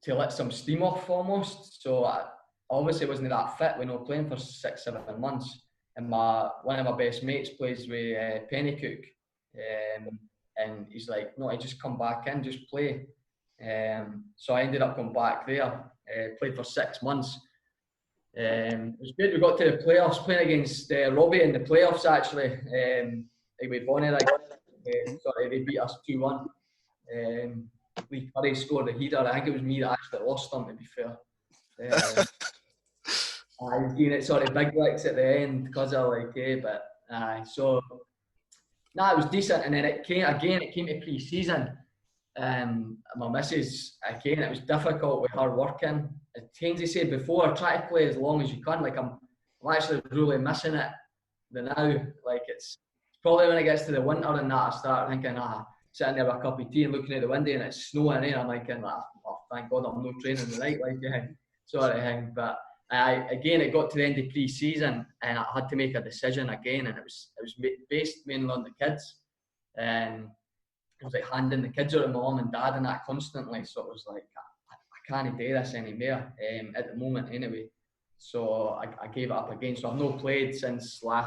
S4: to let some steam off almost. So I obviously wasn't that fit when I was playing for 6-7 months. And one of my best mates plays with Pennycook, and he's like, no, I just come back in, just play. So I ended up going back there, played for 6 months. It was good. We got to the playoffs, playing against Robbie in the playoffs actually. With Bonnie, they beat us 2-1. Lee Curry scored a header. I think it was me that actually lost them, to be fair. I was getting it sort of big licks at the end because of so it was decent. And then it came to pre-season. My missus, again, it was difficult with her working. As Haynes said before, try to play as long as you can. I'm actually really missing it now. It's probably when it gets to the winter and that, I start thinking, sitting there with a cup of tea and looking out the window and it's snowing and I'm thinking, thank God I'm not training tonight, sort of thing. But again, it got to the end of pre-season and I had to make a decision again, and it was based mainly on the kids. And it was handing the kids out to my mum and dad and that constantly. So it was I can't do this anymore at the moment anyway. So I gave it up again. So I've not played since my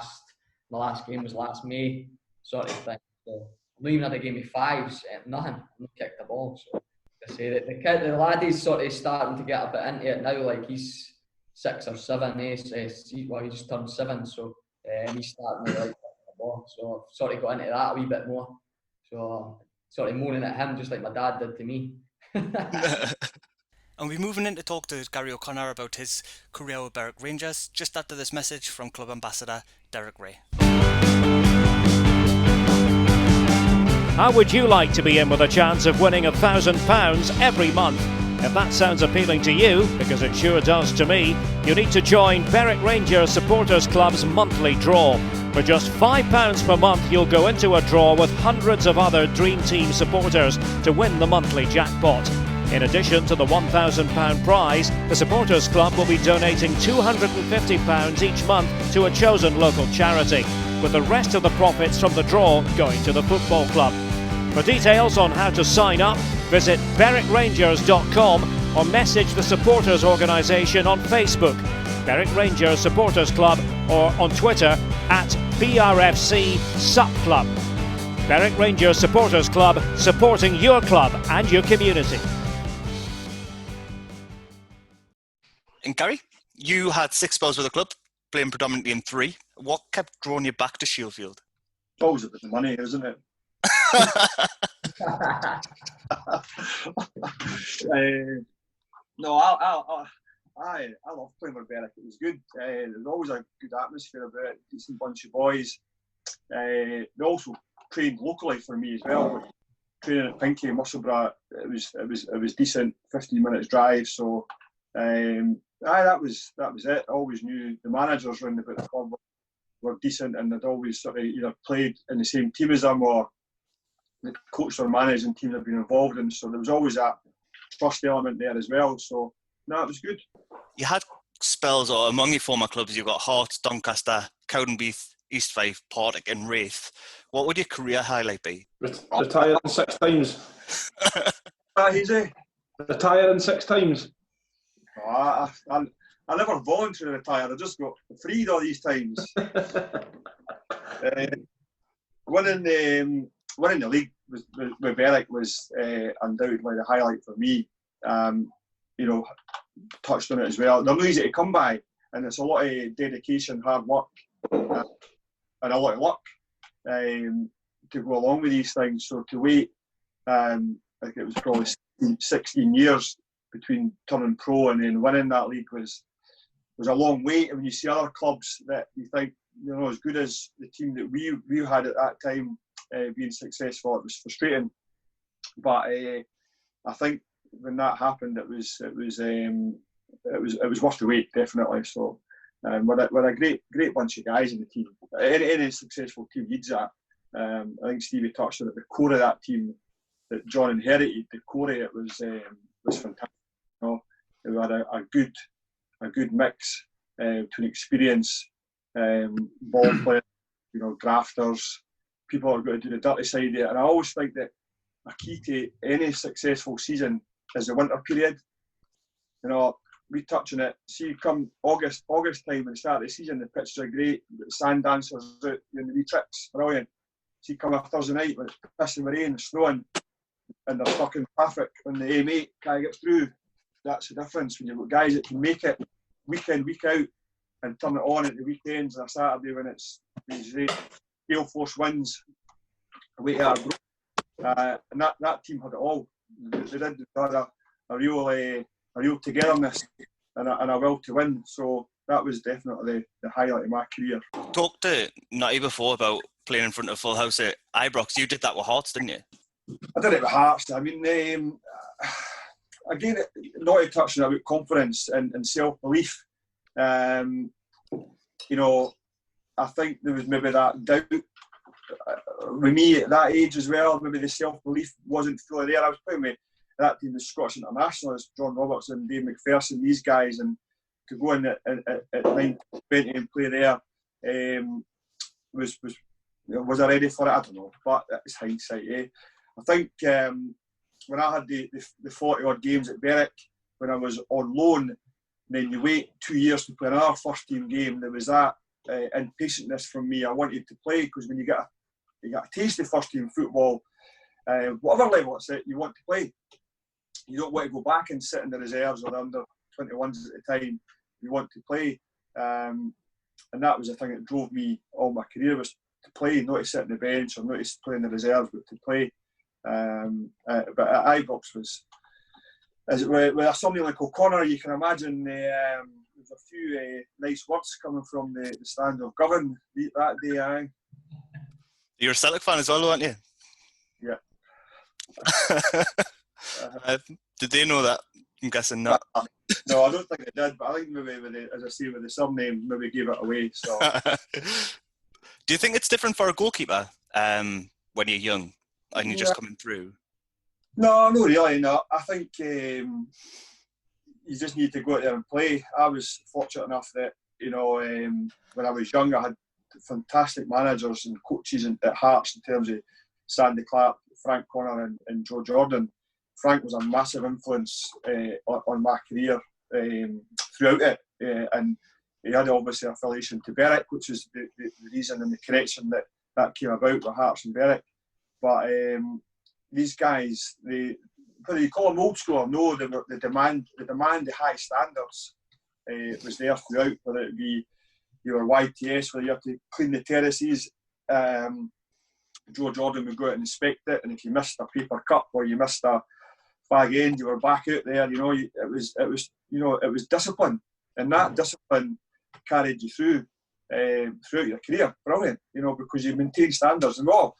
S4: last game was last May, sort of thing. So I've not even had a game of fives, nothing. I've not kicked the ball. So I say that the lad is sort of starting to get a bit into it now. He's 6 or 7, he just turned 7, so he's starting to kick the ball. So I've sort of got into that a wee bit more. So sort of moaning at him just like my dad did to me.
S2: And we're moving in to talk to Gary O'Connor about his career with Berwick Rangers just after this message from club ambassador Derek Ray.
S1: How would you like to be in with a chance of winning £1,000 every month? If that sounds appealing to you, because it sure does to me, you need to join Berwick Rangers Supporters Club's monthly draw. For just £5 per month, you'll go into a draw with hundreds of other Dream Team supporters to win the monthly jackpot. In addition to the £1,000 prize, the Supporters Club will be donating £250 each month to a chosen local charity, with the rest of the profits from the draw going to the football club. For details on how to sign up, visit berwickrangers.com or message the Supporters Organisation on Facebook, Berwick Rangers Supporters Club, or on Twitter at BRFC Sup Club. Berwick Rangers Supporters Club, supporting your club and your community.
S2: And Gary, you had 6 spells with the club, playing predominantly in 3. What kept drawing you back to Shieldfield?
S5: It's always about the money, isn't it? No, I love playing with Berwick. It was good. There was always a good atmosphere about it, decent bunch of boys. They also trained locally for me as well. Training at Pinkie, Musselburgh, it was decent. 15 minutes drive. So, that was it. I always knew the managers around about the club were decent, and they'd always sort of either played in the same team as them or the coach or managing team they've been involved in. So there was always that trust element there as well. So, no, it was good.
S2: You had spells, or among your former clubs, you've got Hearts, Doncaster, Cowdenbeath, East Fife, Partick and Wraith. What would your career highlight be?
S3: Retiring 6 times.
S5: Easy.
S3: Retiring 6 times.
S5: I never voluntarily retired. I just got freed all these times. Winning the league with Berwick was undoubtedly the highlight for me. Touched on it as well. They're not easy to come by, and it's a lot of dedication, hard work, and a lot of luck to go along with these things. So to wait, I think it was probably 16 years between turning pro and then winning that league was a long wait. And when you see other clubs that you think, as good as the team that we had at that time being successful, it was frustrating. But I think when that happened, it was worth the wait, definitely. So with a great bunch of guys in the team, any successful team needs that. I think Stevie touched on it. The core of that team that John inherited, the core of it was fantastic. We had a good mix between experience, ball players, grafters, people who are going to do the dirty side of it. And I always think that a key to any successful season is the winter period. We touch on it. See, come August time, at the start of the season, the pitches are great. The sand dancers out doing the wee tricks, brilliant. See, come a Thursday night when it's pissing with rain, snowing, and they're stuck in traffic when the M8 can't get through. That's the difference. When you've got guys that can make it week in, week out, and turn it on at the weekends and a Saturday when it's these gale force winds away to our group. And that team had it all. They had a real togetherness and a will to win. So that was definitely the highlight of my career.
S2: Talked to Nutty before about playing in front of full house at Ibrox. You did that with Hearts, didn't you?
S5: I did it with Hearts. I mean, again, Nutty touched on about confidence and self-belief. I think there was maybe that doubt with me at that age as well. Maybe the self-belief wasn't fully there. I was playing with that team, the Scottish Internationalists, John Robertson, Dave McPherson, these guys, and to go in at 9-20 and play there was I ready for it? I don't know, but it's hindsight. I think when I had the 40 odd games at Berwick, when I was on loan, then you wait 2 years to play another first team game. There was that impatientness from me. I wanted to play, because when you get a taste of first team football, whatever level it's at, you want to play. You don't want to go back and sit in the reserves or the under 21s at the time. You want to play, and that was the thing that drove me all my career, was to play, not to sit on the bench or not to play in the reserves, but to play. But at Ibrox with somebody like O'Connor, you can imagine there's a few nice words coming from the stand of Govan that day. Aye.
S2: You're a Celtic fan as well, aren't you?
S5: Yeah.
S2: Did they know that I'm guessing not.
S5: No, I don't think they did, but I think maybe, as I say, with the surname, maybe gave it away. So,
S2: do you think it's different for a goalkeeper when you're young and you're just coming through?
S5: No, not really. No, I think you just need to go out there and play. I was fortunate enough that when I was young, I had fantastic managers and coaches at Hearts in terms of Sandy Clark, Frank Connor, and Joe Jordan. Frank was a massive influence on my career throughout it, and he had obviously affiliation to Berwick, which is the reason and the connection that came about with Hearts and Berwick. But these guys, whether you call them old school or no, the demand, the high standards was there throughout. Whether it be your YTS, whether you have to clean the terraces. Joe Jordan would go out and inspect it, and if you missed a paper cup or you missed a fag end, you were back out there. It was discipline, and that discipline carried you through throughout your career. Brilliant, because you maintain standards and all,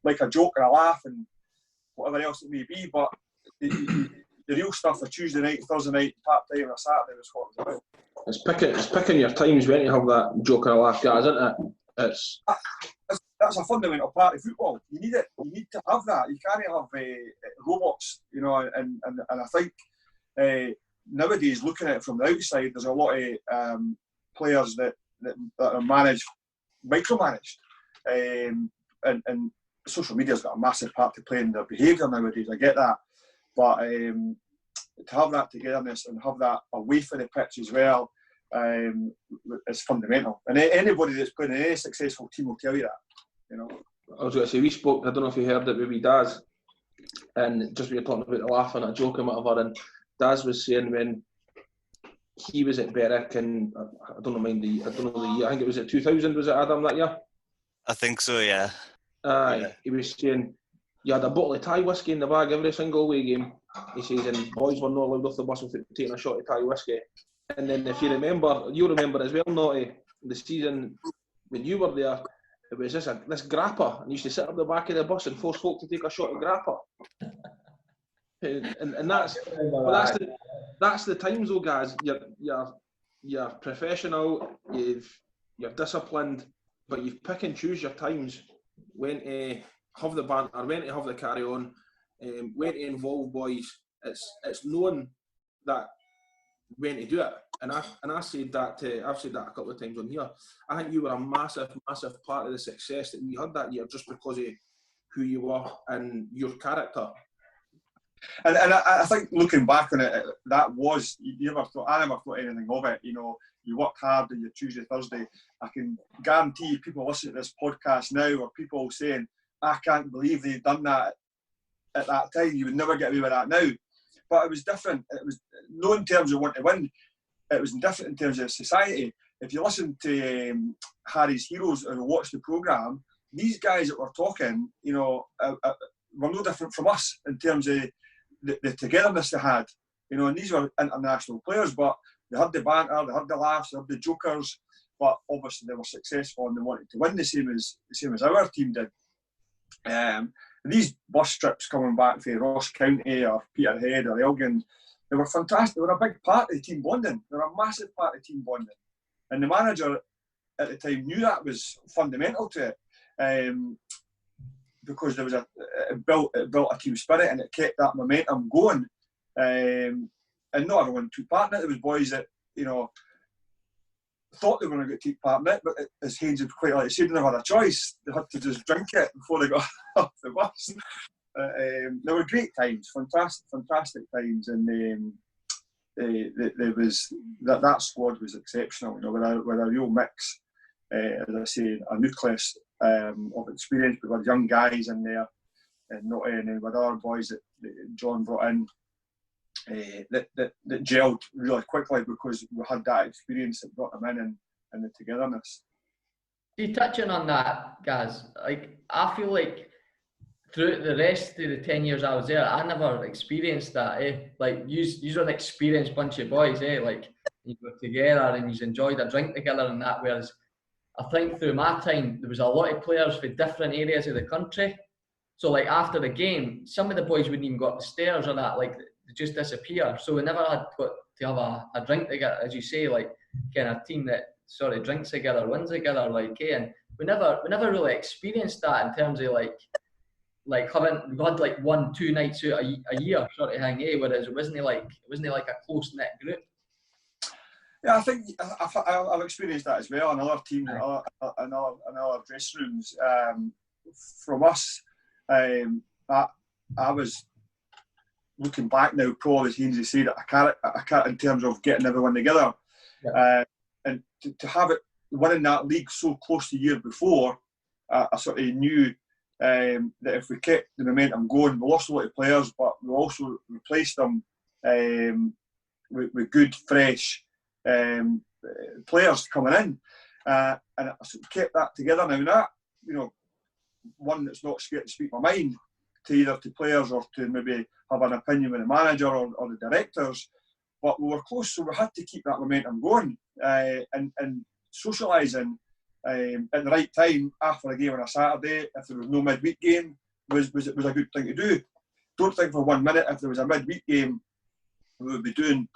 S5: like a joke and a laugh and whatever else it may be. But the real stuff for Tuesday night, Thursday night, part time, or Saturday was what it was about.
S3: It's picking your times when you have that joke and a laugh, guys, isn't it?
S5: That's a fundamental part of football. You need it. You need to have that. You can't have robots, and I think nowadays, looking at it from the outside, there's a lot of players that are micromanaged, and social media's got a massive part to play in their behaviour nowadays. I get that, but to have that togetherness and have that away from the pitch as well is fundamental. And anybody that's playing in any successful team will tell you that.
S3: I was going to say, we spoke, I don't know if you heard it with Daz, and just we were talking about the laughing at a joke and whatever, and Daz was saying when he was at Berwick, and I don't know the year, I think it was at 2000, was it, Adam, that year?
S2: I think so, yeah.
S3: Yeah. He was saying you had a bottle of Thai whiskey in the bag every single away game. He says, and boys were not allowed off the bus without taking a shot of Thai whiskey. And then if you remember as well, Naughty, the season when you were there, it was this grappa, and you used to sit up the back of the bus and force folk to take a shot of grappa. and that's the times though, guys. You're professional, you're disciplined, but you pick and choose your times when to have the banter, when to have the carry on, when to involve boys. It's knowing that when to do it. And I said that I've said that a couple of times on here. I think you were a massive part of the success that we had that year, just because of who you were and your character.
S5: And I think looking back on it, that was, I never thought anything of it. You worked hard on your Tuesday, Thursday. I can guarantee you, people listening to this podcast now, or people saying, I can't believe they've done that at that time. You would never get away with that now. But it was different. It was no in terms of wanting to win. It was different in terms of society. If you listen to Harry's Heroes or watch the programme, these guys that were talking, were no different from us in terms of the togetherness they had. And these were international players, but they had the banter, they had the laughs, they had the jokers, but obviously they were successful and they wanted to win the same as our team did. These bus trips coming back from Ross County or Peterhead or Elgin, they were fantastic. They were a big part of the team bonding. They were a massive part of team bonding. And the manager at the time knew that was fundamental to it, because there was it built a team spirit, and it kept that momentum going. And not everyone took part in it. There was boys that thought they were going to take part in it, but as Haynes had quite like said, they never had a choice. They had to just drink it before they got off the bus. There were great times, fantastic times, and there was that squad was exceptional. With a real mix, as I say, a nucleus of experience. We had young guys in there, and with other boys that John brought in. That gelled really quickly because we had that experience that brought them in and the togetherness.
S4: You touching on that, Gaz, I feel like through the rest of the 10 years I was there, I never experienced that. You're an experienced bunch of boys, you were together and you enjoyed a drink together and that, whereas I think through my time there was a lot of players for different areas of the country. So after the game, some of the boys wouldn't even go up the stairs or that. just disappear. So we never had got to have a drink together, as you say, like kind of team that sort of drinks together, wins together, like, and we never really experienced that in terms of like having, we've had like 1-2 nights out a year sort of thing, whereas it wasn't like a close knit group.
S5: Yeah, I think I've experienced that as well in other teams, in other dressing rooms. From us, I was looking back now, probably as Haynes said, I can't in terms of getting everyone together. Yeah. And to have it winning that league so close to the year before, I sort of knew that if we kept the momentum going, we lost a lot of players, but we also replaced them with good, fresh players coming in, and I sort of kept that together. Now that, you know, one that's not scared to speak my mind to either to players or to maybe have an opinion with the manager or the directors, but we were close, so we had to keep that momentum going, and socialising at the right time after a game on a Saturday, if there was no midweek game, was a good thing to do. Don't think for 1 minute if there was a midweek game we would be doing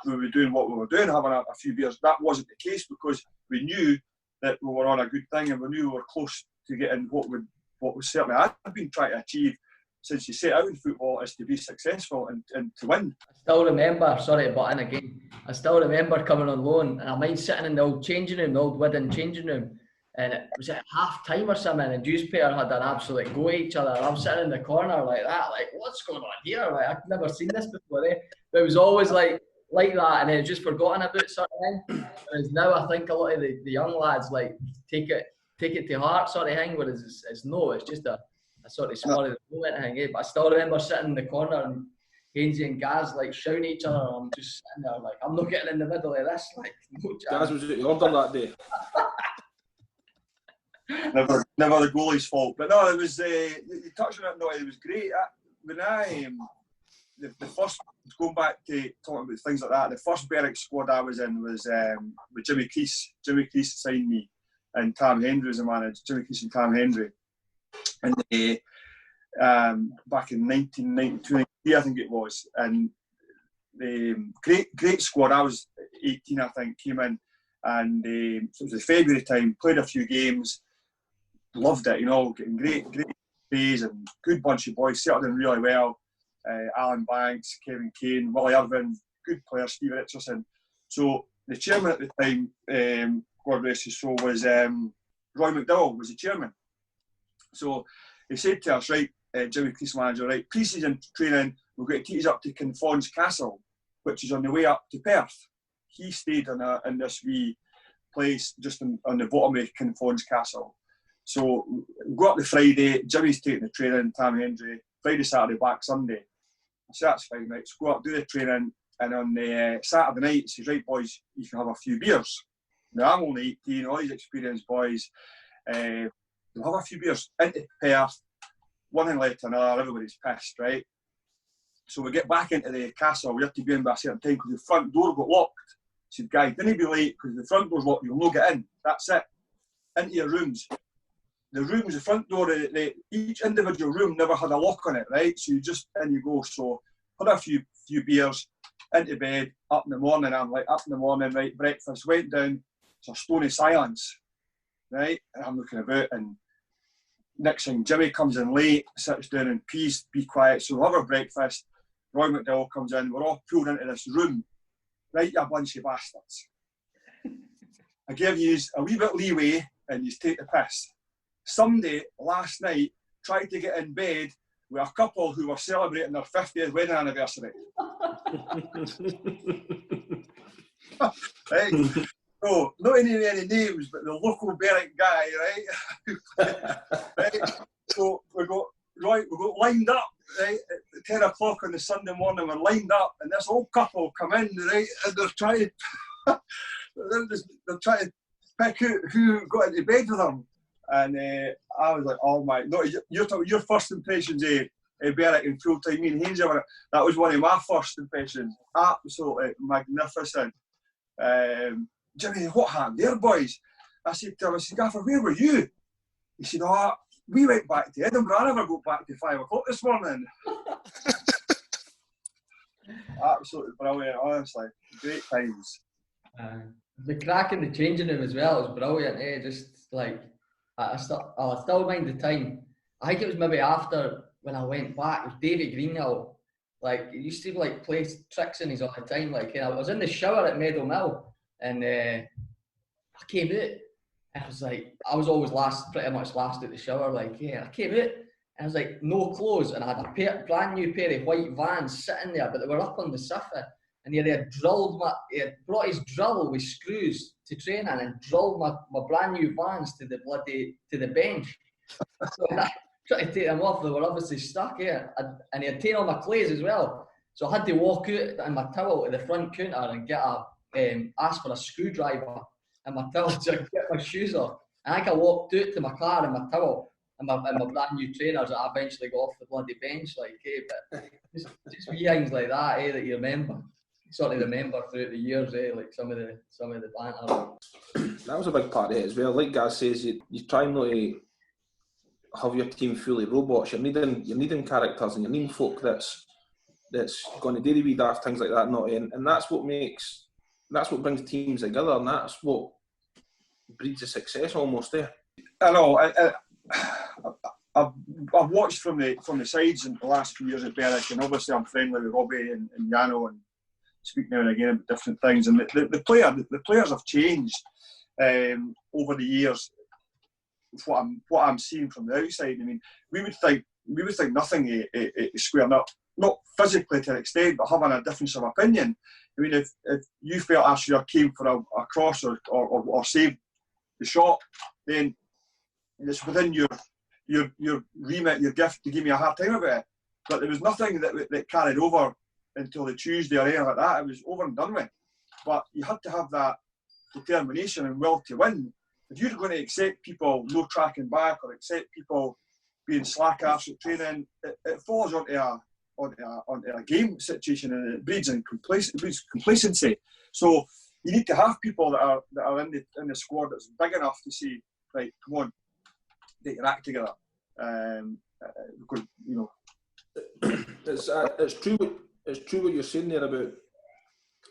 S5: what we were doing, having a few beers. That wasn't the case, because we knew that we were on a good thing, and we knew we were close to getting what we certainly had been trying to achieve since you set out in football, is to be successful and to win.
S4: I still remember, sorry to butt in again, I still remember coming on loan, and I mind sitting in the old changing room, the old wooden changing room, and it was at half time or something, and Juice Player had an absolute go at each other, and I'm sitting in the corner like that, like, what's going on here? Like, I've never seen this before, But it was always like that, and then just forgotten about sort of thing. Whereas now I think a lot of the young lads like take it to heart sort of thing, whereas it's just a sort of small moment thing, But I still remember sitting in the corner and Haynes and Gaz like shouting at each other, and I'm just sitting there like, I'm not getting in the middle of this, like, no chance.
S3: Gaz was at the order that day.
S5: Never the goalie's fault, but no, it was. You touched on it. No, it was great. When the first, going back to talking about things like that, the first BRFC squad I was in was with Jimmy Crease. Jimmy Crease signed me, and Tam Hendry was the manager. Jimmy Crease and Tam Hendry, and back in 1992, I think it was, and the great squad. I was 18, I think, came in, and so it was the February time. Played a few games. Loved it, you know, getting great days and good bunch of boys, settled in really well. Alan Banks, Kevin Kane, Willie Irvin, good players, Steve Richardson. So the chairman at the time, God rest his soul, was Roy McDowell was the chairman. So he said to us, right, Jimmy Crease manager, right, pre-season training, we're going to take us up to Kinfauns Castle, which is on the way up to Perth. He stayed in this wee place just on the bottom of Kinfauns Castle. So we go up the Friday, Jimmy's taking the training, Tam Hendry, Friday, Saturday, back Sunday. I said, that's fine, right, let's go up, do the training, and on the Saturday night, he says, right, boys, you can have a few beers. Now, I'm only 18, all these experienced boys, we'll have a few beers into Perth, one thing led to another, everybody's pissed, right? So we get back into the castle, we have to be in by a certain time because the front door got locked. I said, guys, don't be late because the front door's locked, you'll not get in, that's it. Into your rooms. The rooms, the front door, each individual room never had a lock on it, right? So you just, in you go. So had a few beers, into bed, up in the morning. I'm like, up in the morning, right? Breakfast, went down. It's a stony silence, right? And I'm looking about, and next thing, Jimmy comes in late, sits down and pees, be quiet. So we have our breakfast. Roy McDowell comes in. We're all pulled into this room. Right, you bunch of bastards. I give you a wee bit leeway, and you take the piss. Somebody last night tried to get in bed with a couple who were celebrating their 50th wedding anniversary. Right? So, not any names, but the local Berwick guy, right? Right? So we got lined up, right? At 10 o'clock on the Sunday morning, we're lined up, and this old couple come in, right? And they're trying to pick out who got into bed with them. And I was like, oh my, no, your first impressions of Berwick in full time, me and Haynes, that was one of my first impressions. Absolutely magnificent. Jimmy, what happened there, boys? I said to him, Gaffer, where were you? He said, oh, we went back to Edinburgh. I never got back to 5 o'clock this morning. Absolutely brilliant, honestly. Great times.
S4: The crack in the changing room as well was brilliant. Just like I still mind the time. I think it was maybe after when I went back. It was David Greenhill. Like he used to like play tricks in his all the time. Like I was in the shower at Meadow Mill, and I came out. And I was like, I was always pretty much last at the shower. Like I came out. And I was like, no clothes, and I had a brand new pair of white Vans sitting there, but they were up on the sofa. And he had brought his drill with screws to training and drilled my brand new Vans to the bench. So I tried to take them off, they were obviously stuck here. And he had taken all my clothes as well. So I had to walk out in my towel to the front counter and ask for a screwdriver and my towel so I could get my shoes off. And I think I walked out to my car in my towel and my brand new trainers that I eventually got off the bloody bench. Like, but just wee things like that, that you remember. Sort of remember throughout the years, like some of the banter.
S3: That was a big part of it as well. Like Gaz says, you try not to have your team fully robots. You're needing characters and you're needing folk that's going to do the wee daft things like that. And that's what brings teams together, and that's what breeds a success almost there.
S5: I know. I've watched from the sides in the last few years at Berwick, and obviously I'm friendly with Robbie and Yano and speak now and again about different things, and the players have changed over the years. What I'm seeing from the outside, I mean, we would think nothing squaring up, not physically to an extent, but having a difference of opinion. I mean, if you felt Ashura came for a cross or saved the shot, then it's within your remit, your gift to give me a hard time about it. But there was nothing that carried over until the Tuesday or anything like that. It was over and done with. But you had to have that determination and will to win. If you're going to accept people no tracking back or accept people being slack arse at training, it falls onto a game situation, and it breeds complacency. So you need to have people that are in the squad that's big enough to say, right, come on, get your act together. Because
S3: it's true. It's true what you're saying there about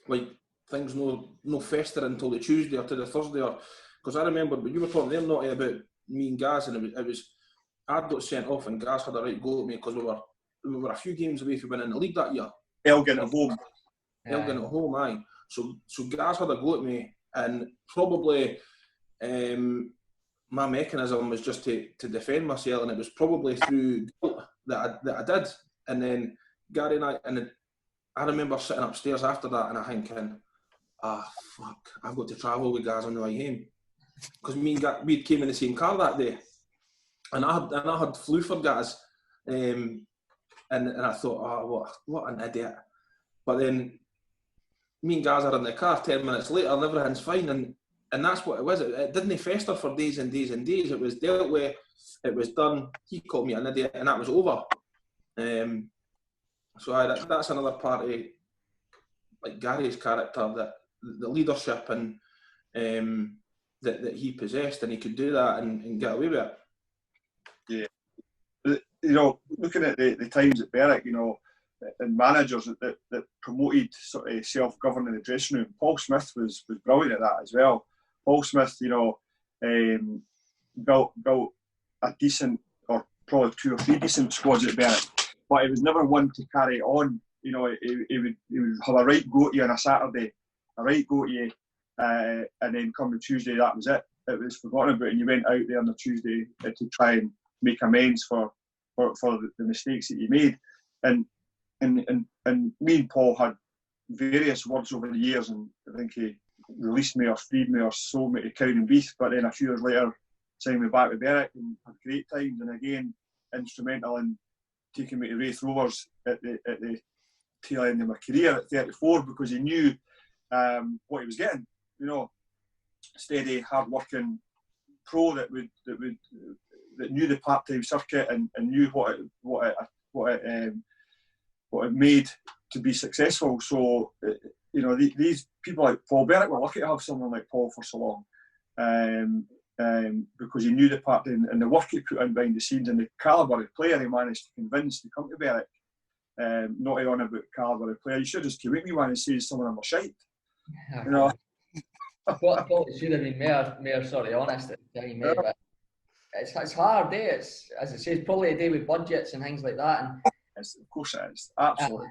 S3: like things no fester until the Tuesday or to the Thursday, or because I remember when you were talking there not about me and Gaz, and it was I'd got sent off and Gaz had a right go at me because we were a few games away from winning the league that year.
S5: Elgin at home.
S3: Elgin at home, aye. So Gaz had a go at me, and probably my mechanism was just to defend myself, and it was probably through guilt that I did. And then Gary and I remember sitting upstairs after that and I thinking, fuck, I've got to travel with Gaz on the way home. Because we came in the same car that day. And I had flew for Gaz. And I thought, what an idiot. But then me and Gaz are in the car 10 minutes later and everything's fine. And that's what it was. It didn't fester for days and days and days. It was dealt with. It was done. He called me an idiot and that was over. So that's another part of like Gary's character, that the leadership and that he possessed, and he could do that and get away with it.
S5: Yeah, looking at the times at Berwick, and managers that promoted sort of self-governing the dressing room. Paul Smith was brilliant at that as well. Paul Smith, built a decent, or probably 2 or 3 decent squads at Berwick. But he was never one to carry on. He would have a right go to you on a Saturday, a right go to you, and then come to Tuesday, that was it. It was forgotten about, and you went out there on the Tuesday to try and make amends for the mistakes that you made. And me and Paul had various words over the years, and I think he released me or freed me or sold me to Cowdenbeath. But then a few years later, signed me back with Berwick and had great times, and again instrumental in taking me to Wraith Rovers at the tail end of my career at 34, because he knew what he was getting. Steady, hard-working pro that knew the part-time circuit and knew what it made to be successful. So these people like Paul Berwick were lucky to have someone like Paul for so long. Because he knew the part and the work he put in behind the scenes and the calibre of player he managed to convince to come to Berwick. not on about calibre of player. You should just come at me when and say someone I'm a shite. You know.
S4: I thought it should have been more sort of honest at the time, but it's hard, It's, as I say, it's probably a day with budgets and things like that. And
S5: of course it is, absolutely.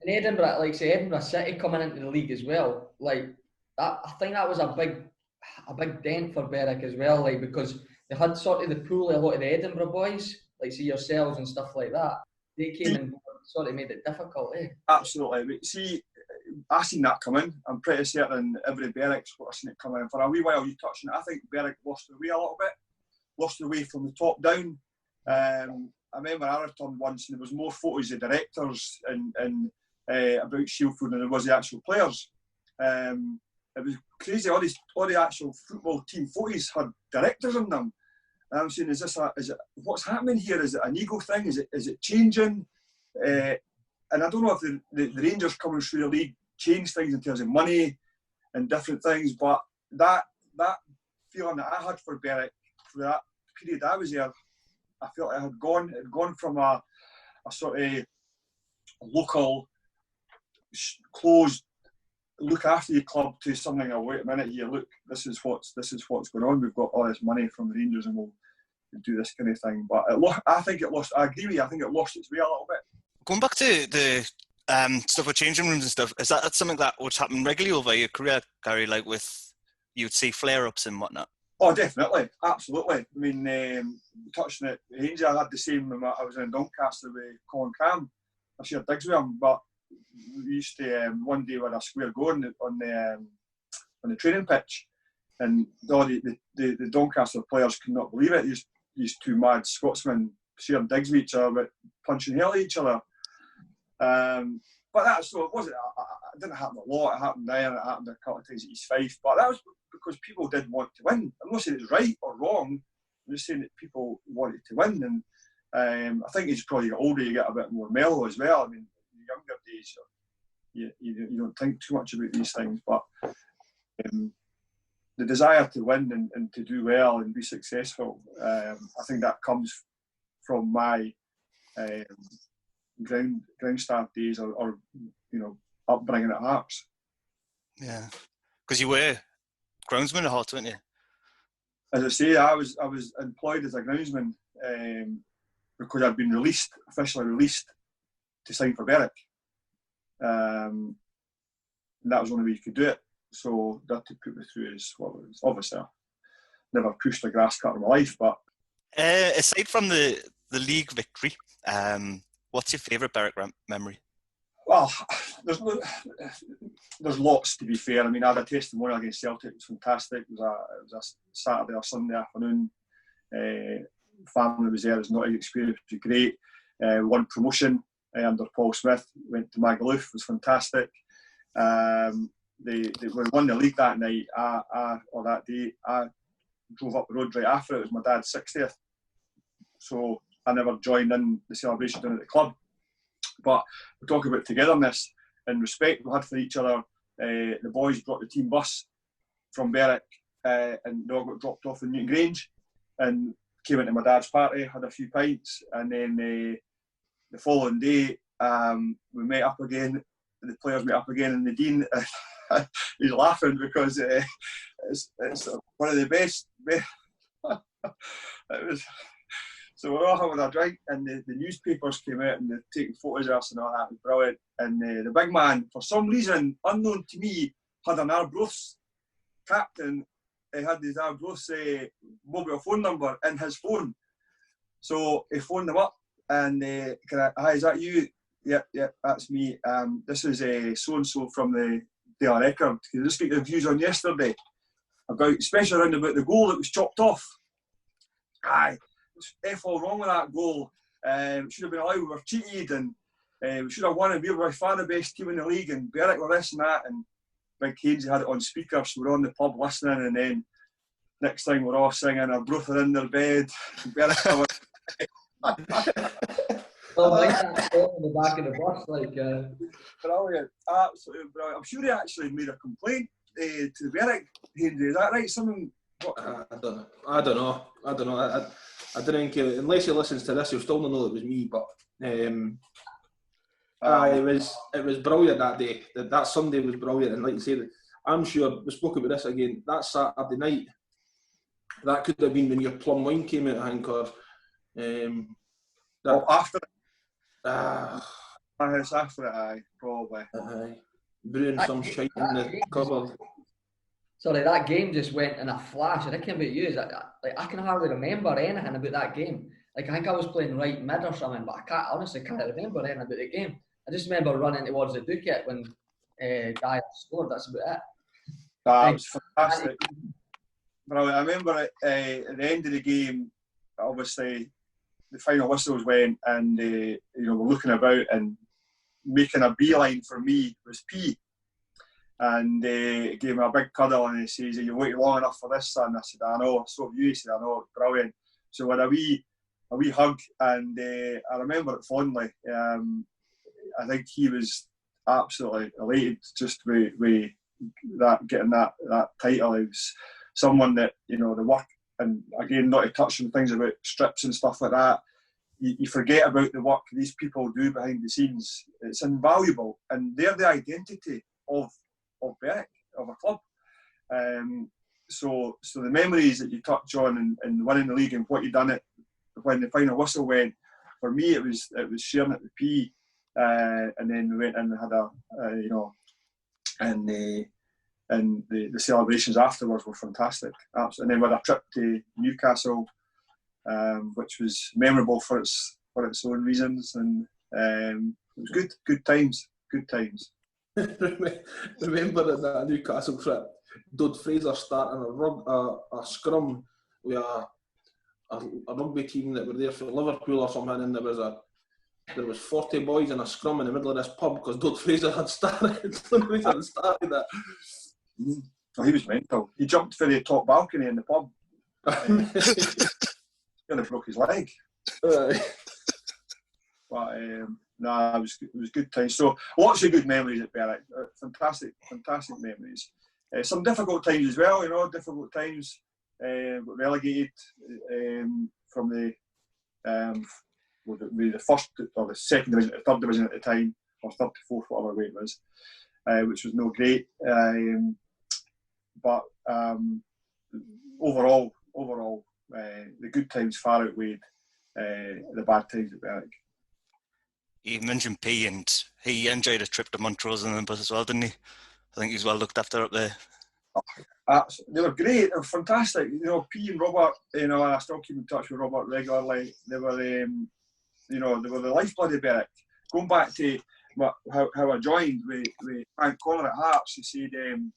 S4: In Edinburgh, like say Edinburgh City coming into the league as well, like that, I think that was a big dent for Berwick as well, like because they had sort of the pool of a lot of the Edinburgh boys, like see yourselves and stuff like that. They came and sort of made it difficult,
S5: Absolutely. But see, I seen that coming. I'm pretty certain every Berwick's got seen it coming. For a wee while, you touched on it. I think Berwick lost their way a little bit, lost their way from the top down. I remember I returned once, and there was more photos of directors and about Shieldfield than there was the actual players. It was crazy. All the actual football team photos had directors in them. And I'm saying, is it what's happening here? Is it an ego thing? Is it changing? And I don't know if the Rangers coming through the league changed things in terms of money and different things, but that feeling that I had for Berwick for that period I was there, I felt it had gone from a sort of local, closed, look after your club to something. Oh, wait a minute here, look, this is what's going on. We've got all this money from the Rangers, and we'll do this kind of thing. But I think it lost. I agree with you. I think it lost its way a little bit.
S2: Going back to the stuff with changing rooms and stuff, is that something that would happen regularly over your career, Gary? Like you'd see flare-ups and whatnot.
S5: Oh, definitely, absolutely. I mean, touching it, Haynes, I had the same when I was in Doncaster with Colin Cram. I shared digs with him, but we used to one day we had a square go on the training pitch, and all the Doncaster players could not believe it. These two mad Scotsmen sharing digs with each other, but punching hell at each other. But that's so it wasn't. It didn't happen a lot. It happened there. It happened a couple of times at East Fife, but that was because people did want to win. I'm not saying it's right or wrong. I'm just saying that people wanted to win, and I think as you probably get older, you get a bit more mellow as well. I mean, in the younger days, you don't think too much about these things, but the desire to win and to do well and be successful, I think that comes from my ground staff days or upbringing at Hearts.
S2: Yeah, because you were groundsman at Hearts, weren't you?
S5: As I say, I was employed as a groundsman because I'd been officially released to sign for Berwick. And that was the only way you could do it. So that to put me through is obviously I never pushed a grass cut in my life. But
S2: aside from the league victory, what's your favourite Berwick memory?
S5: Well, there's lots, to be fair. I mean, I had a testimonial against Celtic. It was fantastic. It was a Saturday or Sunday afternoon. Family was there. It was not an experience. It was great. Won promotion under Paul Smith. Went to Magaluf. It was fantastic. They won the league that night. Or that day, I drove up the road right after it. It was my dad's 60th. So I never joined in the celebration down at the club. But we talk about togetherness and respect we had for each other. The boys brought the team bus from Berwick and they all got dropped off in Newton Grange and came into my dad's party, had a few pints, and then the following day we met up again. The players met up again, and the dean he's laughing because it's one of the best. It was. So we're all having a drink, and the newspapers came out and they're taking photos of us and all that. It was brilliant. And the big man, for some reason, unknown to me, had an Arbroath's captain. He had his Arbroath's mobile phone number in his phone. So he phoned them up and, hi, is that you? Yep, that's me. This is so-and-so from the Daily Record. Can you just get your views on yesterday? Especially around about the goal that was chopped off. Aye. F all wrong with that goal. It should have been allowed. We were cheated, and we should have won. And we were by far the best team in the league. And Berwick were this and that. And Big Haynes had it on speaker, so we're on the pub listening. And then next thing we're all singing, our both are in their bed. Berwick
S4: well, like that in the back of the bus, like
S5: brilliant, absolutely brilliant. I'm sure he actually made a complaint to the Berwick. Haynes, is that right? Something.
S3: I don't know. I don't think unless he listens to this, he'll still not know it was me. But It was brilliant that day. That Sunday was brilliant, and like you say, I'm sure we spoke about this again. That Saturday night, that could have been when your plum wine came out, I think, or
S5: after it.
S3: It's
S5: after it, aye, probably.
S3: Brewing some shite in the cupboard.
S4: Sorry, that game just went in a flash. And I can't about you. I can hardly remember anything about that game. Like, I think I was playing right mid or something, but I honestly can't remember anything about the game. I just remember running towards the Ducat when Dyer scored. That's about it.
S5: That was fantastic. But I remember at the end of the game, obviously, the final whistles went, and we're looking about, and making a beeline for me was P. And he gave me a big cuddle, and he says, "Are you waiting long enough for this, son?" I said, "I know." "So have you." He said, "I know." Brilliant. So we had a wee hug, and I remember it fondly. I think he was absolutely elated just with that, getting that title. He was someone that, the work, and again, not to touch on things about strips and stuff like that, you forget about the work these people do behind the scenes. It's invaluable, and they're the identity of Berwick, of a club. So the memories that you touch on, and winning the league and what you done it when the final whistle went, for me it was sharing it with P, and then we went in and had and the celebrations afterwards were fantastic. Absolutely. And then we had a trip to Newcastle, which was memorable for its own reasons, and it was good times.
S3: Remember at that Newcastle trip, Dud Fraser starting a scrum with a rugby team that were there for Liverpool or something, and there was 40 boys in a scrum in the middle of this pub because Dud Fraser had started that.
S5: Oh, he was mental. He jumped for the top balcony in the pub. Nearly broke his leg. But it was good times. So lots of good memories at Berwick. Fantastic memories. Some difficult times as well. Difficult times. Relegated from the first or the second division, the third division at the time, or third to fourth, whatever way it was, which was no great. But overall, the good times far outweighed the bad times at Berwick.
S2: You mentioned P, and he enjoyed a trip to Montrose and the bus as well, didn't he? I think he was well looked after up there.
S5: They were great. They were fantastic. P and Robert. I still keep in touch with Robert regularly. They were, they were the lifeblood of Berwick. Going back to how I joined with O'Connor at Hearts, he said, "You've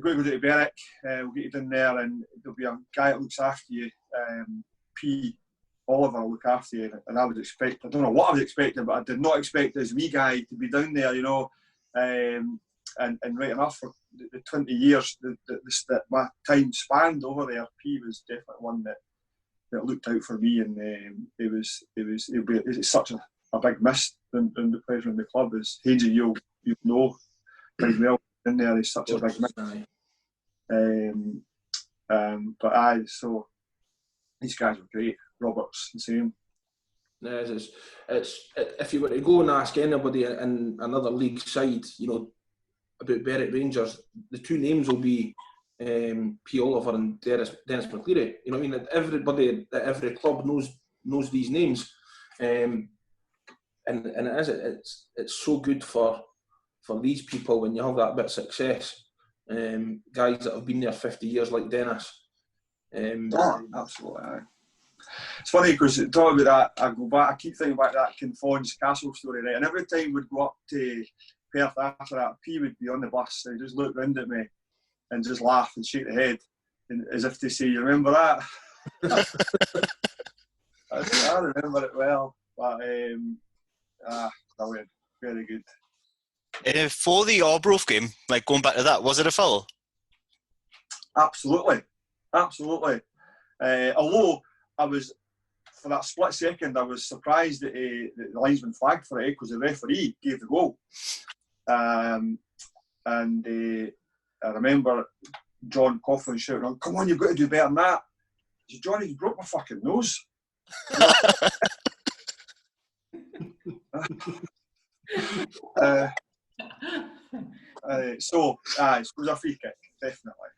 S5: got to go down to Berwick. We'll get you down there, and there'll be a guy that looks after you. P. Oliver will look after you." And I was expecting, I don't know what I was expecting, but I did not expect this wee guy to be down there, and right enough, for the 20 years that my time spanned over there, P was definitely one that looked out for me, and it's such a big miss in the pleasure in the club. As Haynes, you know very well in there, he's such a big miss. So these guys were great. Robert's the same.
S3: It's if you were to go and ask anybody in another league side, about Berwick Rangers, the two names will be P. Oliver and Dennis McCleary. You know what I mean? Everybody at every club knows these names, and it's so good for these people when you have that bit of success. Guys that have been there 50 years like Dennis.
S5: Absolutely. It's funny because talking about that, I keep thinking about that Kinfon's Castle story, right? And every time we'd go up to Perth after that, P would be on the bus and he'd just look round at me and just laugh and shake the head, as if to say, "You remember that?" I remember it well, but brilliant, very good.
S2: For the Arbroath game, going back to that, was it a foul?
S5: Absolutely. Although I was, for that split second, I was surprised that the linesman flagged for it because the referee gave the goal. And I remember John Coughlin shouting on, "Come on, you've got to do better than that." I said, "Johnny, you broke my fucking nose." So it was a free kick, definitely.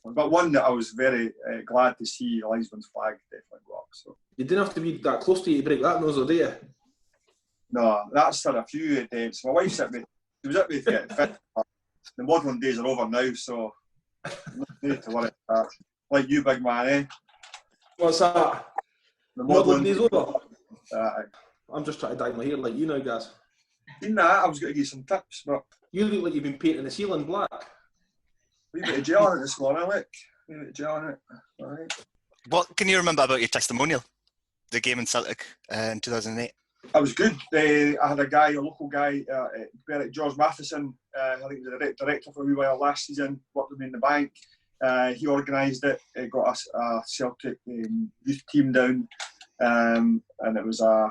S5: But one that I was very glad to see Lisbon's flag definitely go up. So
S3: You didn't have to be that close to you to break that nose, though, do you?
S5: no, that's had a few attempts. My wife's at me. She was at me to get fit. The modern days are over now, so no need to worry about that. Like you, big man, eh?
S3: What's that?
S5: The
S3: Modern days over?
S5: Uh,
S3: I'm just trying to dye my hair like you now, guys.
S5: in that, I was going to give you some tips, but
S3: You look like you've been painting the ceiling black.
S5: a wee bit of gel on it this morning, look. A wee bit of gel on it. All right.
S2: What can you remember about your testimonial? The game in Celtic in 2008?
S5: I was good. I had a local guy, George Matheson, I think he was the director for a wee while last season, worked with me in the bank. He organised it, got us a Celtic youth team down, and it was a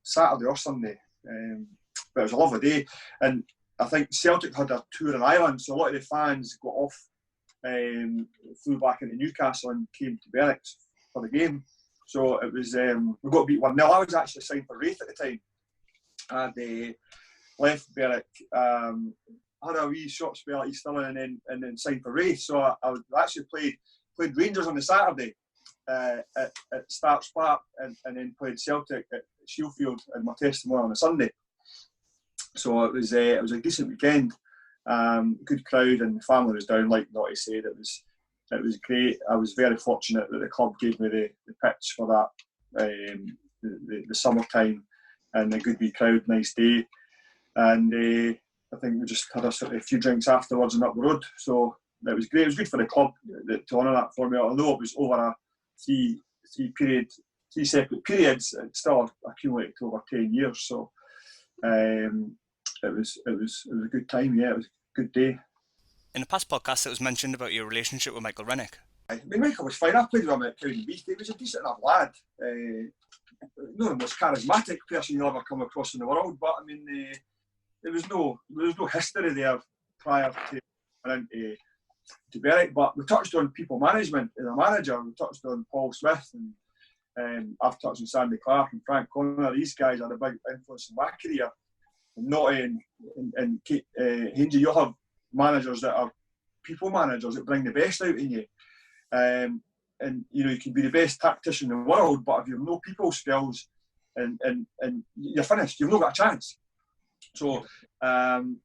S5: Saturday or Sunday, but it was a lovely day. And I think Celtic had a tour in Ireland, so a lot of the fans got off, flew back into Newcastle and came to Berwick for the game. So it was, we got beat 1-0. I was actually signed for Wraith at the time. I'd left Berwick, had a wee short spell at East Stirling and then signed for Wraith. So I actually played Rangers on the Saturday at Starks Park and then played Celtic at Shieldfield in my testimonial on the Sunday. So it was a decent weekend, good crowd, and the family was down, like Notty said. It was great. I was very fortunate that the club gave me the pitch for that, the summertime, and a good wee crowd, nice day. And I think we just had a few drinks afterwards and up the road. So it was great. It was good for the club to honour that for me. Although it was over three separate periods, it still accumulated to over 10 years. So it was a good time. Yeah, it was a good day.
S2: In the past podcast, it was mentioned about your relationship with Michael Rennick.
S5: I mean, Michael was fine. I played with him at Cowdenbeath. He was a decent enough lad. Not the most charismatic person you'll ever come across in the world, but I mean, there was no history there prior to going into Berwick. But we touched on people management as a manager. We touched on Paul Smith, and I've touched on Sandy Clark and Frank Connor. These guys had a big influence in my career. And Notty and Haynes, you'll have managers that are people managers that bring the best out in you. And you know, you can be the best tactician in the world, but if you have no people skills and you're finished, you've not got a chance. So and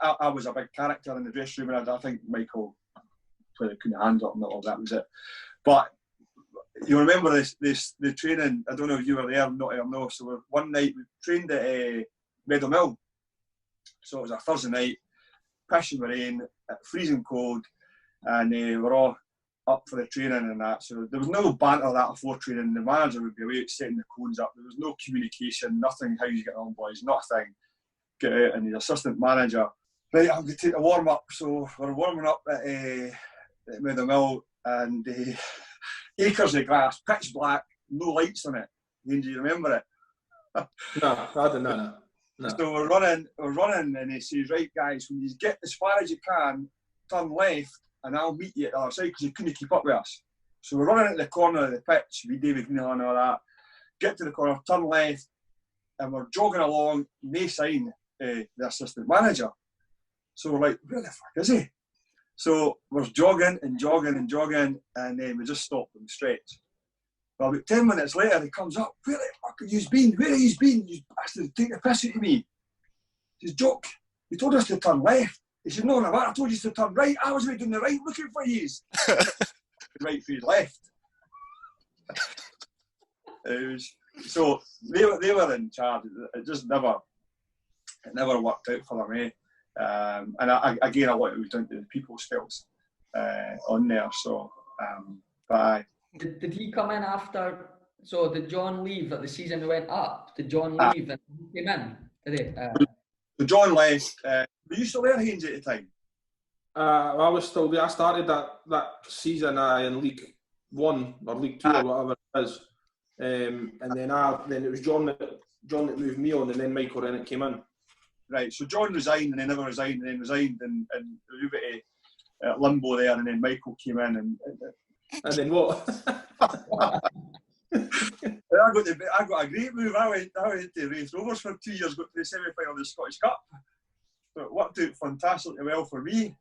S5: I was a big character in the dressing room, and I think Michael couldn't handle it, and all that was it. But you remember the training, I don't know if you were there or not, so one night we trained at Meadow Mill. So it was a Thursday night, pissing rain, freezing cold, and we're all up for the training and that. So there was no banter that before training. The manager would be away setting the cones up. There was no communication, nothing. How you get on, boys? Nothing. Get out, and the assistant manager, right, I'm going to take a warm up. So we're warming up at Meadow Mill, and acres of grass, pitch black, no lights on it. Do you remember it?
S3: No, I don't know. No.
S5: So we're running, and he says, right, guys, when you get as far as you can, turn left, and I'll meet you at the other side, because you couldn't keep up with us. So we're running at the corner of the pitch, we David Neal and all that, get to the corner, turn left, and we're jogging along, no sign the assistant manager. So we're like, where the fuck is he? So we're jogging, and then we just stopped and stretched. Well, about 10 minutes later, he comes up, where the fuck have you been? Where have you been? You bastard, take the piss out of me. He says, Jock, you told us to turn left. He said, no, I told you to turn right. I was doing the right looking for you. Right for his left. So they were in charge. It just never worked out for them, eh? And again, a lot of it was down to the people skills on there. So, but
S4: Did he come in after? So did John leave at the season went up? Did John leave and he came in? Did he?
S5: So John left. Were you still there, Haynes, at the time?
S3: I was still there. I started that season in League 1 or League 2 or whatever it is. And then it was John that moved me on, and then Michael Rennick came in. Right,
S5: so John resigned, and then never resigned, and then resigned, and a little bit of limbo there, and then Michael came in, and
S3: then what?
S5: I got a great move. I went to Raith Rovers for 2 years, got to the semi-final of the Scottish Cup. So it worked out fantastically well for me.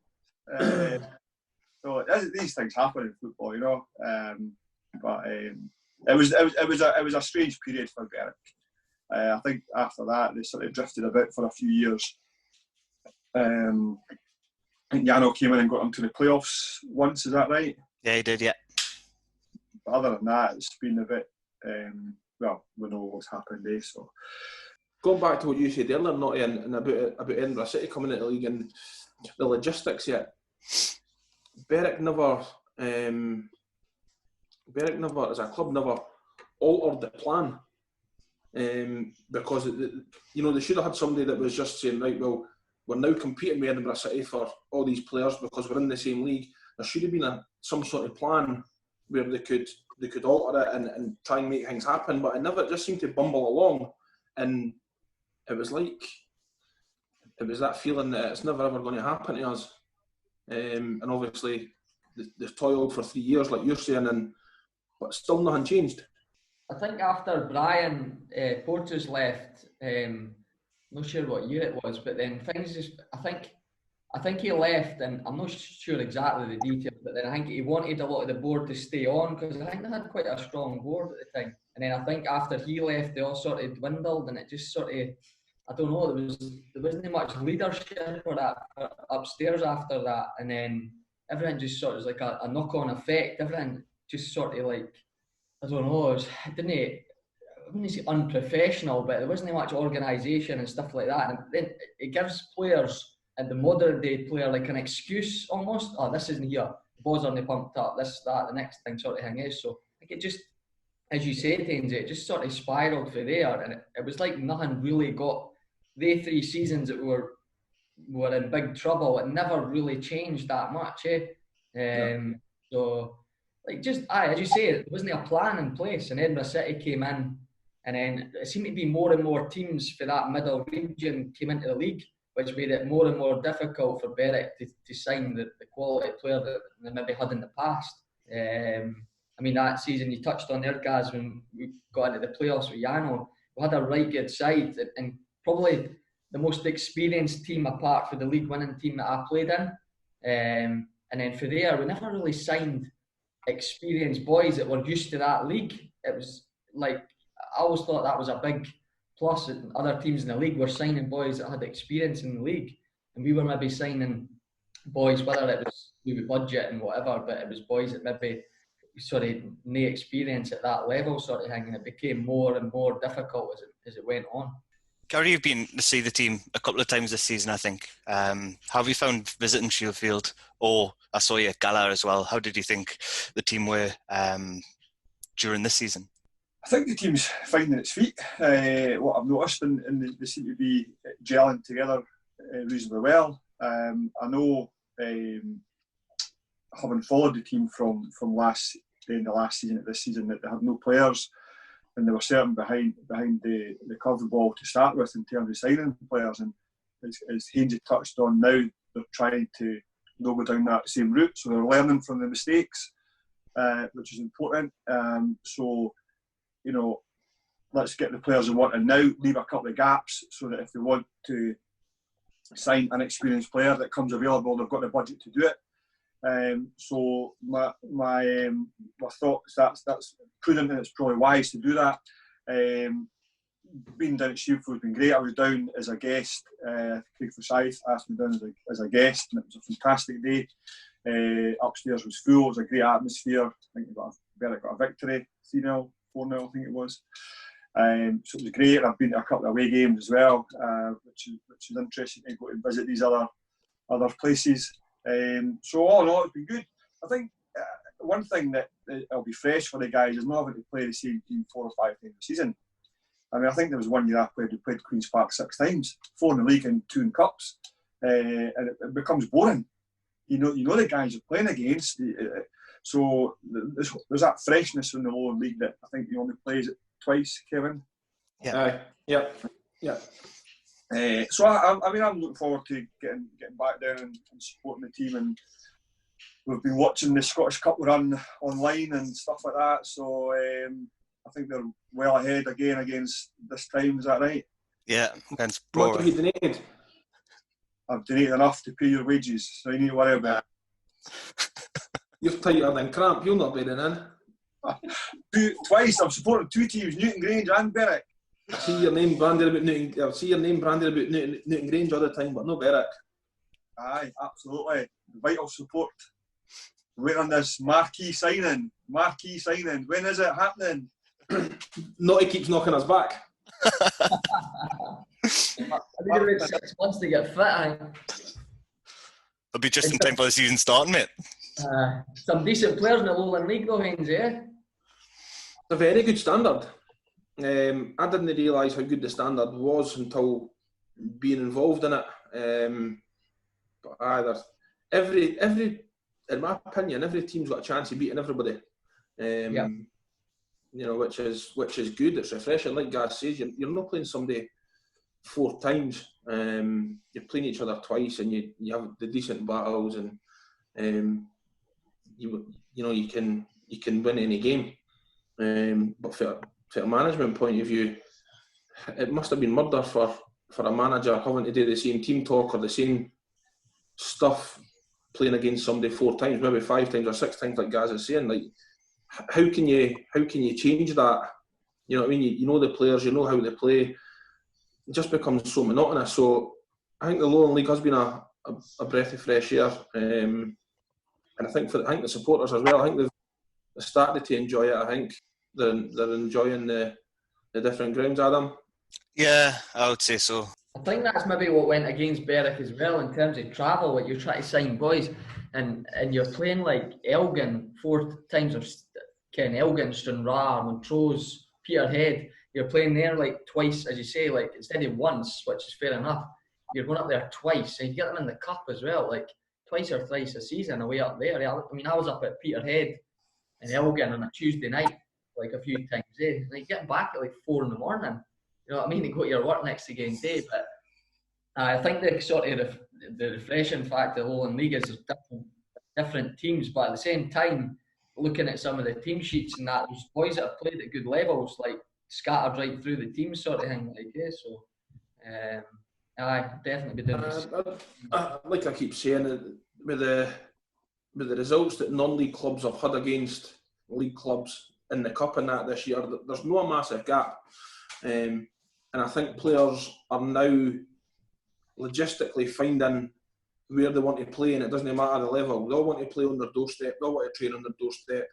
S5: So these things happen in football, you know. But it was a strange period for Berwick. I think after that they sort of drifted about for a few years. I think Yano came in and got into the playoffs once. Is that right?
S2: Yeah, he did. Yeah.
S5: But other than that, it's been a bit. Well, we know what's happened there. So
S3: going back to what you said earlier, Notty, and about Edinburgh City coming into the league and the logistics yet. Berwick never, as a club, never altered the plan, because they should have had somebody that was just saying, right, well, we're now competing with Edinburgh City for all these players because we're in the same league. There should have been some sort of plan where they could alter it and try and make things happen, but it just seemed to bumble along, and it was that feeling that it's never ever going to happen to us. And obviously they've toiled for 3 years, like you're saying, but still nothing changed.
S4: I think after Brian Porteous left, not sure what year it was, but then things just, I think he left, and I'm not sure exactly the details, but then I think he wanted a lot of the board to stay on, because I think they had quite a strong board at the time. And then I think after he left, they all sort of dwindled, and it just sort of, I don't know, there wasn't much leadership for that upstairs after that, and then everything just sort of was like a knock-on effect. Everything just sort of like, I don't know, I wouldn't say unprofessional, but there wasn't much organisation and stuff like that. And then it gives players, and the modern day player, like an excuse almost. Oh, this isn't here. The balls aren't pumped up. This, that, the next thing sort of thing is. So I think it just, as you said, Haynes, it just sort of spiralled for there, and it was like nothing really got. They 3 seasons that were in big trouble. It never really changed that much, So, like, just as you say, there wasn't a plan in place, and Edinburgh City came in, and then it seemed to be more and more teams for that middle region came into the league, which made it more and more difficult for Berwick to sign the quality player that they maybe had in the past. I mean, that season you touched on there, Gaz, when we got into the playoffs with Yano, we had a right good side, and probably the most experienced team apart from the league winning team that I played in. And then for there, we never really signed experienced boys that were used to that league. It was like, I always thought that was a big plus, and other teams in the league were signing boys that had experience in the league, and we were maybe signing boys, whether it was with budget and whatever, but it was boys that maybe sort of no experience at that level sort of thing, and it became more and more difficult as it went on.
S2: Gary, you've been to see the team a couple of times this season, I think. How have you found visiting Shieldfield? Or I saw you at Gala as well. How did you think the team were during this season?
S5: I think the team's finding its feet. What I've noticed, and they seem to be gelling together reasonably well. I know, having followed the team from the end of last season to this season, that they had no players, and they were certain behind the curveball to start with in terms of signing players. And as Haynes touched on, now they're trying to not go down that same route, so they're learning from the mistakes, which is important. So, you know, let's get the players they want, and now leave a couple of gaps so that if they want to sign an experienced player that comes available, they've got the budget to do it. So my thoughts, that's prudent, and it's probably wise to do that. Being down at Shieldfield has been great. I was down as a guest. Craig Forsyth asked me down as a guest, and it was a fantastic day. Upstairs was full. It was a great atmosphere. I think Berwick got a victory, 3-0, 4-0, I think it was. So it was great. I've been to a couple of away games as well, which is interesting to go and visit these other places. So all in all, it's been good. I think one thing that will be fresh for the guys is not having to play the same team 4 or 5 times a season. I mean, I think there was one year I played Queen's Park 6 times, 4 in the league and 2 in cups, and it becomes boring. You know the guys you're playing against. So there's that freshness in the lower league that I think he only plays it twice, Kevin.
S2: Yeah.
S3: Yeah.
S5: So I'm looking forward to getting back down and supporting the team, and we've been watching the Scottish Cup run online and stuff like that. So I think they're well ahead again against this time. Is that right?
S2: Yeah, against
S3: What have you
S2: Brora.
S3: donated?
S5: I've donated enough to pay your wages, so you need to worry about
S3: You're tighter than cramp. You'll not be in.
S5: it. Twice, I'm supporting 2 teams, Newton Grange and Berwick.
S3: I see your name branded about Newton Grange all the time, but no Berwick.
S5: Aye, absolutely. Vital support. Waiting on this marquee signing. When is it happening?
S3: Naughty keeps knocking us back.
S4: I think about 6 months to get fit.
S2: It'll be just in time for the season starting, mate.
S4: Some decent players in the Lowland League though, Haynes, yeah?
S3: It's a very good standard. I didn't realise how good the standard was until being involved in it. But either every, in my opinion, every team's got a chance of beating everybody.
S4: Yeah.
S3: You know, which is good. It's refreshing. Like Gaz says, you're not playing somebody 4 times. You're playing each other twice, and you have the decent battles, and you can win any game. But for a management point of view, it must have been murder for a manager having to do the same team talk or the same stuff playing against somebody 4 times, maybe 5 times or 6 times, like Gaz is saying. Like, how can you change that? You know what I mean? You know the players, you know how they play. It just becomes so monotonous. So I think the Lowland League has been a breath of fresh air, and I think the supporters as well. I think they've started to enjoy it. I think they're enjoying the different grounds, Adam.
S2: Yeah, I would say so.
S4: I think that's maybe what went against Berwick as well in terms of travel. What you're trying to sign boys, and you're playing like Elgin 4 times, or Ken Elgin, Stranraer, Montrose, Peterhead. You're playing there like twice, as you say, like instead of once, which is fair enough. You're going up there twice, and you get them in the cup as well, like twice or thrice a season away up there. I mean, I was up at Peterhead and Elgin on a Tuesday night, like a few times there. Like getting back at like 4 in the morning. You know what I mean? To go to your work next game day. But I think the sort of the refreshing fact of the Lowland League is there's different teams, but at the same time, looking at some of the team sheets and that, there's boys that have played at good levels, like scattered right through the team, sort of thing. Like, yeah, so I definitely be doing this.
S3: Like I keep saying, with the results that non-league clubs have had against league clubs in the cup and that this year, there's no massive gap, and I think players are now logistically finding where they want to play, and it doesn't matter the level. They all want to play on their doorstep. They all want to train on their doorstep,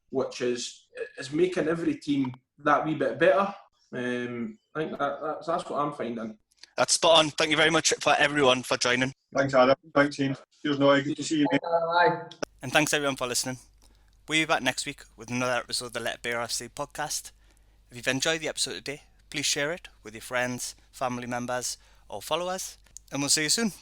S3: which is making every team that wee bit better. I think that's what I'm finding.
S2: That's spot on. Thank you very much for everyone for joining.
S5: Thanks, Adam. Thanks, team. Cheers, Noy. Good to see you, mate.
S2: And thanks everyone for listening. We'll be back next week with another episode of the Let BRFC podcast. If you've enjoyed the episode today, please share it with your friends, family members, or followers. And we'll see you soon.